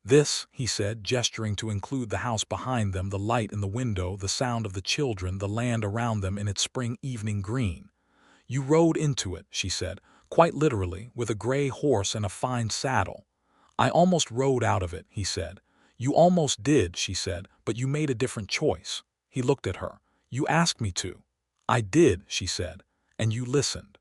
"This," he said, gesturing to include the house behind them, the light in the window, the sound of the children, the land around them in its spring evening green. "You rode into it," she said, "quite literally, with a gray horse and a fine saddle." "I almost rode out of it," he said. "You almost did," she said, "but you made a different choice." He looked at her. "You asked me to." "I did," she said, "and you listened."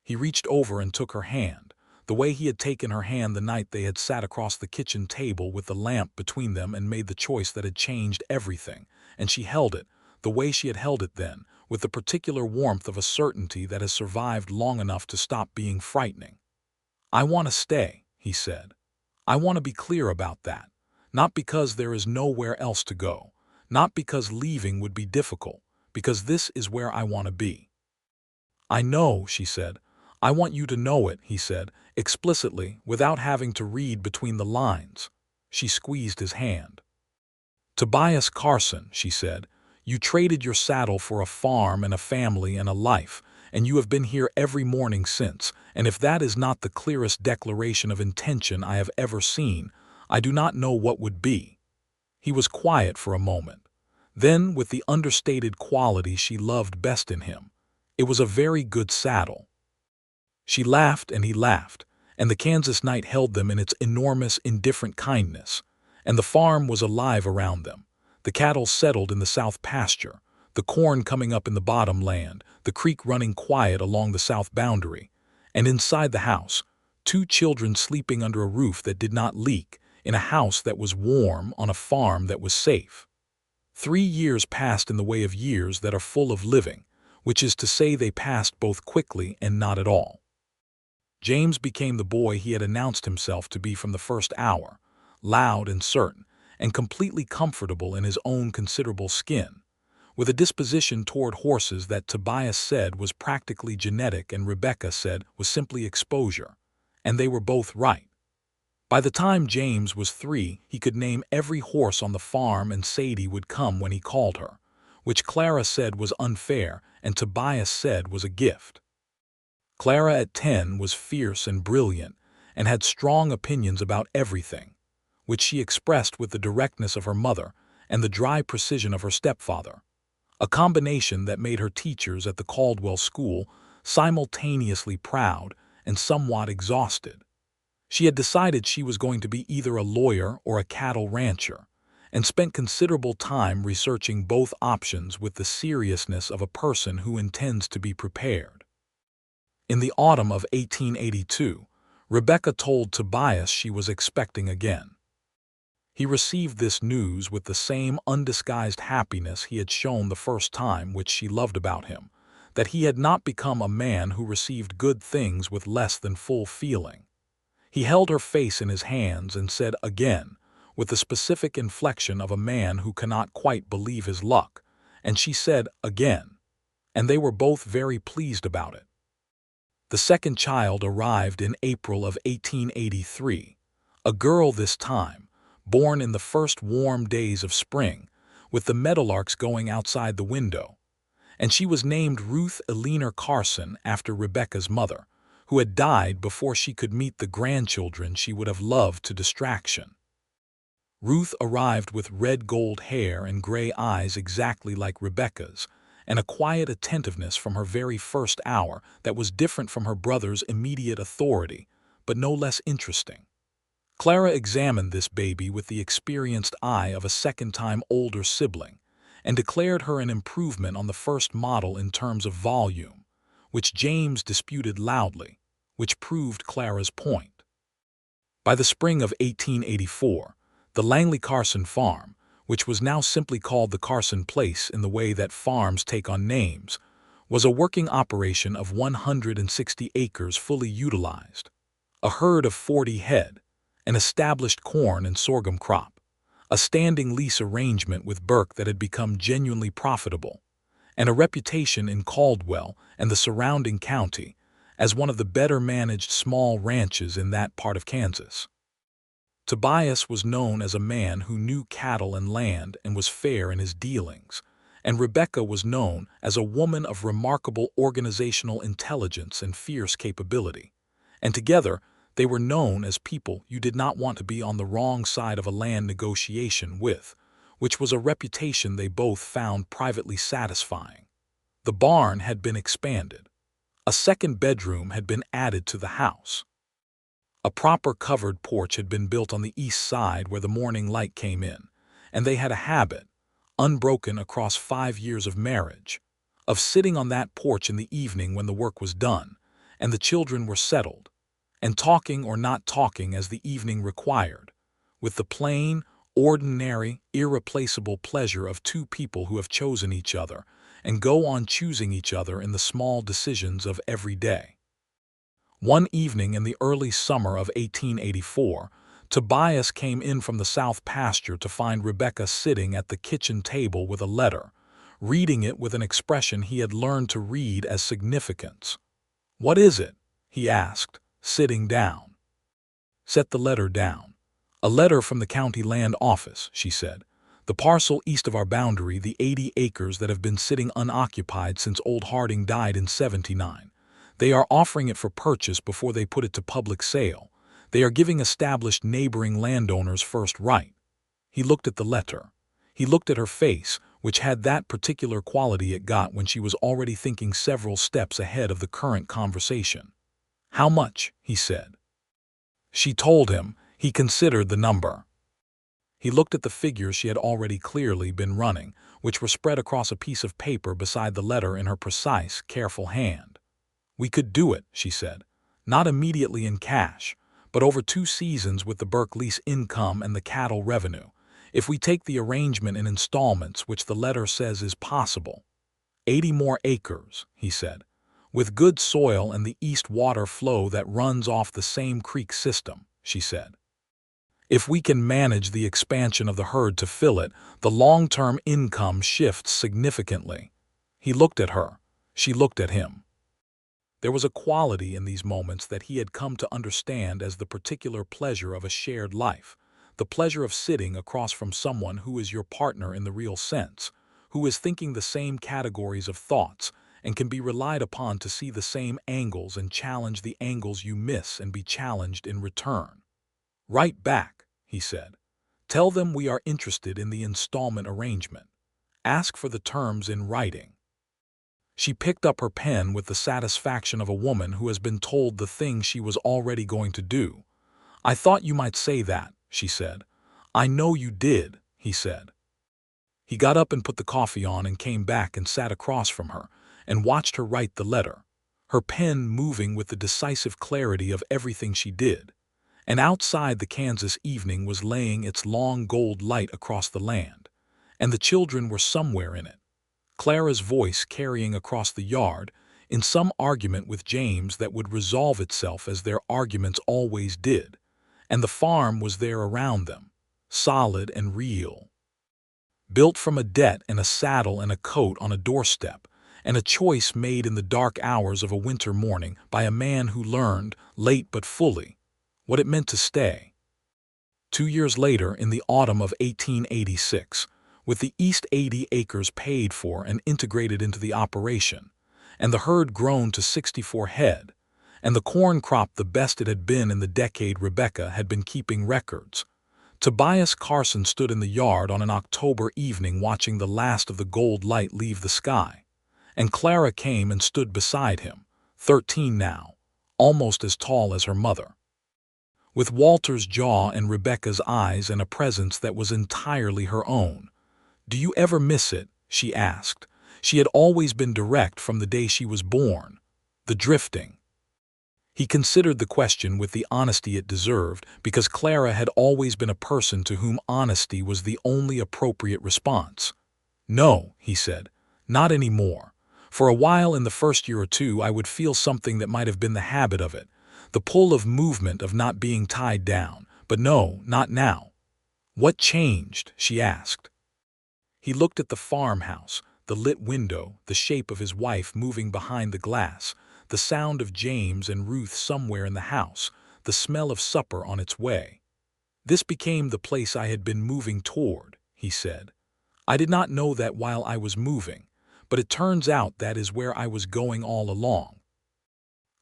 He reached over and took her hand, the way he had taken her hand the night they had sat across the kitchen table with the lamp between them and made the choice that had changed everything, and she held it, the way she had held it then, with the particular warmth of a certainty that has survived long enough to stop being frightening. "I want to stay," he said. "I want to be clear about that, not because there is nowhere else to go, not because leaving would be difficult, because this is where I want to be." "I know," she said. "I want you to know it," he said, explicitly, without having to read between the lines. She squeezed his hand. "Tobias Carson," she said, "you traded your saddle for a farm and a family and a life, and you have been here every morning since, and if that is not the clearest declaration of intention I have ever seen, I do not know what would be." He was quiet for a moment. Then, with the understated quality she loved best in him, "It was a very good saddle." She laughed and he laughed, and the Kansas night held them in its enormous, indifferent kindness, and the farm was alive around them. The cattle settled in the south pasture, the corn coming up in the bottom land, the creek running quiet along the south boundary, and inside the house, two children sleeping under a roof that did not leak, in a house that was warm, on a farm that was safe. 3 years passed in the way of years that are full of living, which is to say they passed both quickly and not at all. James became the boy he had announced himself to be from the first hour, loud and certain, and completely comfortable in his own considerable skin, with a disposition toward horses that Tobias said was practically genetic and Rebecca said was simply exposure, and they were both right. By the time James was 3, he could name every horse on the farm, and Sadie would come when he called her, which Clara said was unfair and Tobias said was a gift. Clara at 10 was fierce and brilliant and had strong opinions about everything, which she expressed with the directness of her mother and the dry precision of her stepfather, a combination that made her teachers at the Caldwell school simultaneously proud and somewhat exhausted. She had decided she was going to be either a lawyer or a cattle rancher, and spent considerable time researching both options with the seriousness of a person who intends to be prepared. In the autumn of 1882, Rebecca told Tobias she was expecting again. He received this news with the same undisguised happiness he had shown the first time, which she loved about him, that he had not become a man who received good things with less than full feeling. He held her face in his hands and said again, with the specific inflection of a man who cannot quite believe his luck, and she said again, and they were both very pleased about it. The second child arrived in April of 1883, a girl this time, born in the first warm days of spring, with the meadowlarks going outside the window, and she was named Ruth Eleanor Carson after Rebecca's mother, who had died before she could meet the grandchildren she would have loved to distraction. Ruth arrived with red gold hair and gray eyes exactly like Rebecca's, and a quiet attentiveness from her very first hour that was different from her brother's immediate authority, but no less interesting. Clara examined this baby with the experienced eye of a second-time older sibling, and declared her an improvement on the first model in terms of volume, which James disputed loudly, which proved Clara's point. By the spring of 1884, the Langley Carson farm, which was now simply called the Carson Place in the way that farms take on names, was a working operation of 160 acres fully utilized, a herd of 40 head, an established corn and sorghum crop, a standing lease arrangement with Burke that had become genuinely profitable, and a reputation in Caldwell and the surrounding county as one of the better managed small ranches in that part of Kansas. Tobias was known as a man who knew cattle and land and was fair in his dealings, and Rebecca was known as a woman of remarkable organizational intelligence and fierce capability, and together they were known as people you did not want to be on the wrong side of a land negotiation with, which was a reputation they both found privately satisfying. The barn had been expanded. A second bedroom had been added to the house. A proper covered porch had been built on the east side where the morning light came in, and they had a habit, unbroken across 5 years of marriage, of sitting on that porch in the evening when the work was done, and the children were settled, and talking or not talking as the evening required, with the plain, ordinary, irreplaceable pleasure of two people who have chosen each other and go on choosing each other in the small decisions of every day. One evening in the early summer of 1884, Tobias came in from the south pasture to find Rebecca sitting at the kitchen table with a letter, reading it with an expression he had learned to read as significance. "What is it?" he asked, sitting down. "Set the letter down. A letter from the county land office," she said. "The parcel east of our boundary, the 80 acres that have been sitting unoccupied since old Harding died in '79. They are offering it for purchase before they put it to public sale. They are giving established neighboring landowners first right." He looked at the letter. He looked at her face, which had that particular quality it got when she was already thinking several steps ahead of the current conversation. "How much?" he said. She told him. He considered the number. He looked at the figures she had already clearly been running, which were spread across a piece of paper beside the letter in her precise, careful hand. "We could do it," she said. "Not immediately in cash, but over 2 seasons with the Burke lease income and the cattle revenue, if we take the arrangement in installments which the letter says is possible. 80 more acres," he said, "with good soil and the east water flow that runs off the same creek system," she said. "If we can manage the expansion of the herd to fill it, the long-term income shifts significantly." He looked at her. She looked at him. There was a quality in these moments that he had come to understand as the particular pleasure of a shared life, the pleasure of sitting across from someone who is your partner in the real sense, who is thinking the same categories of thoughts and can be relied upon to see the same angles and challenge the angles you miss and be challenged in return. "Write back," he said. "Tell them we are interested in the installment arrangement. Ask for the terms in writing." She picked up her pen with the satisfaction of a woman who has been told the thing she was already going to do. "I thought you might say that," she said. "I know you did," he said. He got up and put the coffee on and came back and sat across from her and watched her write the letter, her pen moving with the decisive clarity of everything she did. And outside the Kansas evening was laying its long gold light across the land, and the children were somewhere in it. Clara's voice carrying across the yard, in some argument with James that would resolve itself as their arguments always did, and the farm was there around them, solid and real. Built from a debt and a saddle and a coat on a doorstep, and a choice made in the dark hours of a winter morning by a man who learned, late but fully, what it meant to stay. 2 years later, in the autumn of 1886, with the east 80 acres paid for and integrated into the operation, and the herd grown to 64 head, and the corn crop the best it had been in the decade Rebecca had been keeping records, Tobias Carson stood in the yard on an October evening watching the last of the gold light leave the sky, and Clara came and stood beside him, 13 now, almost as tall as her mother. With Walter's jaw and Rebecca's eyes and a presence that was entirely her own. "Do you ever miss it?" she asked. She had always been direct from the day she was born. The drifting. He considered the question with the honesty it deserved, because Clara had always been a person to whom honesty was the only appropriate response. "No," he said, "not anymore. For a while in the first year or two I would feel something that might have been the habit of it, the pull of movement of not being tied down, but no, not now." "What changed?" she asked. He looked at the farmhouse, the lit window, the shape of his wife moving behind the glass, the sound of James and Ruth somewhere in the house, the smell of supper on its way. "This became the place I had been moving toward," he said. "I did not know that while I was moving, but it turns out that is where I was going all along."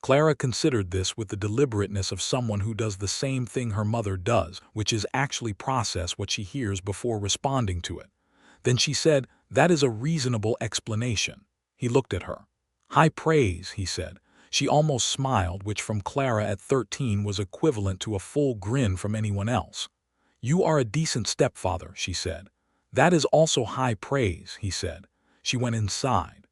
Clara considered this with the deliberateness of someone who does the same thing her mother does, which is actually process what she hears before responding to it. Then she said, "That is a reasonable explanation." He looked at her. "High praise," he said. She almost smiled, which from Clara at 13 was equivalent to a full grin from anyone else. "You are a decent stepfather," she said. "That is also high praise," he said. She went inside.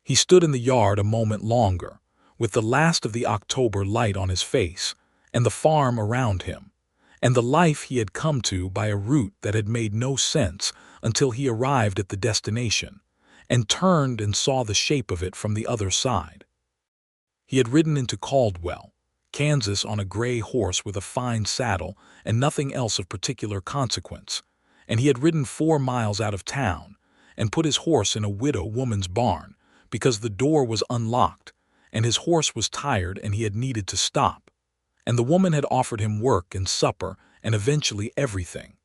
He stood in the yard a moment longer, with the last of the October light on his face, and the farm around him, and the life he had come to by a route that had made no sense until he arrived at the destination, and turned and saw the shape of it from the other side. He had ridden into Caldwell, Kansas on a gray horse with a fine saddle and nothing else of particular consequence, and he had ridden 4 miles out of town and put his horse in a widow woman's barn because the door was unlocked and his horse was tired and he had needed to stop, and the woman had offered him work and supper and eventually everything,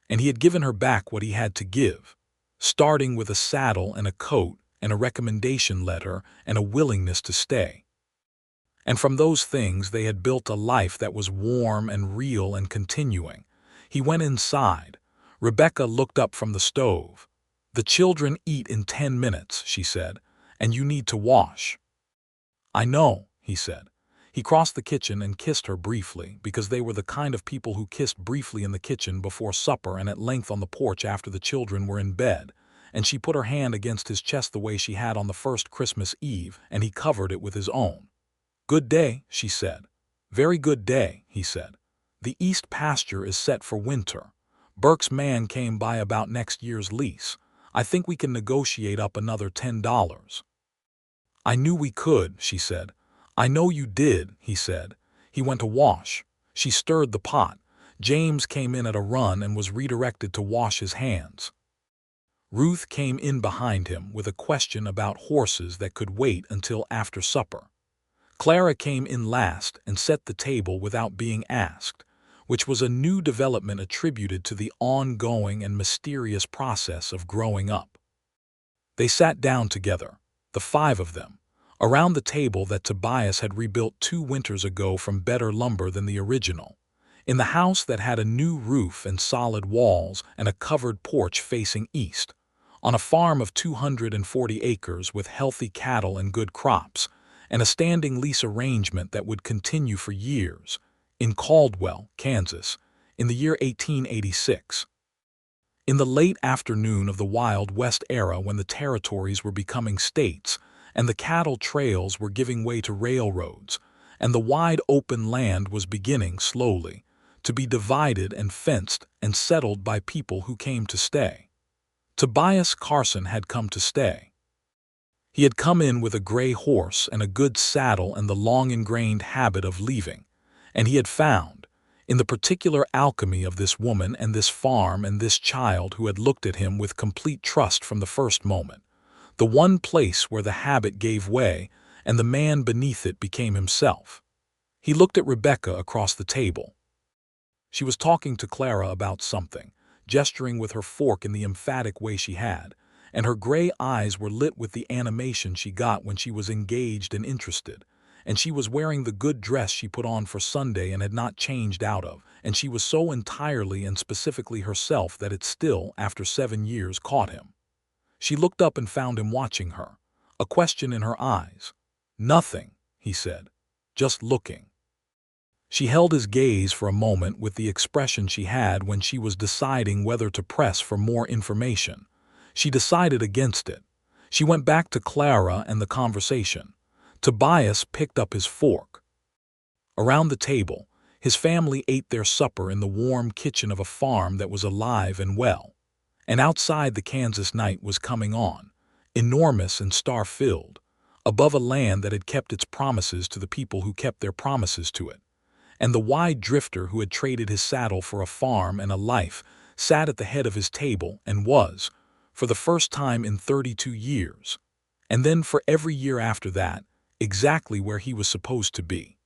and he had given her back what he had to give, starting with a saddle and a coat and a recommendation letter and a willingness to stay. And from those things they had built a life that was warm and real and continuing. He went inside. Rebecca looked up from the stove. "The children eat in 10 minutes," she said, "and you need to wash." "I know," he said. He crossed the kitchen and kissed her briefly, because they were the kind of people who kissed briefly in the kitchen before supper and at length on the porch after the children were in bed, and she put her hand against his chest the way she had on the first Christmas Eve, and he covered it with his own. "Good day," she said. "Very good day," he said. "The east pasture is set for winter. Burke's man came by about next year's lease. I think we can negotiate up another $10. "I knew we could," she said. "I know you did," he said. He went to wash. She stirred the pot. James came in at a run and was redirected to wash his hands. Ruth came in behind him with a question about horses that could wait until after supper. Clara came in last and set the table without being asked, which was a new development attributed to the ongoing and mysterious process of growing up. They sat down together, the 5 of them, around the table that Tobias had rebuilt 2 winters ago from better lumber than the original, in the house that had a new roof and solid walls and a covered porch facing east, on a farm of 240 acres with healthy cattle and good crops, and a standing lease arrangement that would continue for years, in Caldwell, Kansas, in the year 1886. In the late afternoon of the Wild West era, when the territories were becoming states, and the cattle trails were giving way to railroads, and the wide open land was beginning, slowly, to be divided and fenced and settled by people who came to stay. Tobias Carson had come to stay. He had come in with a gray horse and a good saddle and the long-ingrained habit of leaving, and he had found, in the particular alchemy of this woman and this farm and this child who had looked at him with complete trust from the first moment, the one place where the habit gave way and the man beneath it became himself. He looked at Rebecca across the table. She was talking to Clara about something, gesturing with her fork in the emphatic way she had, and her gray eyes were lit with the animation she got when she was engaged and interested, and she was wearing the good dress she put on for Sunday and had not changed out of, and she was so entirely and specifically herself that it still, after 7 years, caught him. She looked up and found him watching her, a question in her eyes. "Nothing," he said, "just looking." She held his gaze for a moment with the expression she had when she was deciding whether to press for more information. She decided against it. She went back to Clara and the conversation. Tobias picked up his fork. Around the table, his family ate their supper in the warm kitchen of a farm that was alive and well. And outside the Kansas night was coming on, enormous and star-filled, above a land that had kept its promises to the people who kept their promises to it. And the wide drifter who had traded his saddle for a farm and a life sat at the head of his table and was, for the first time in 32 years, and then for every year after that, exactly where he was supposed to be.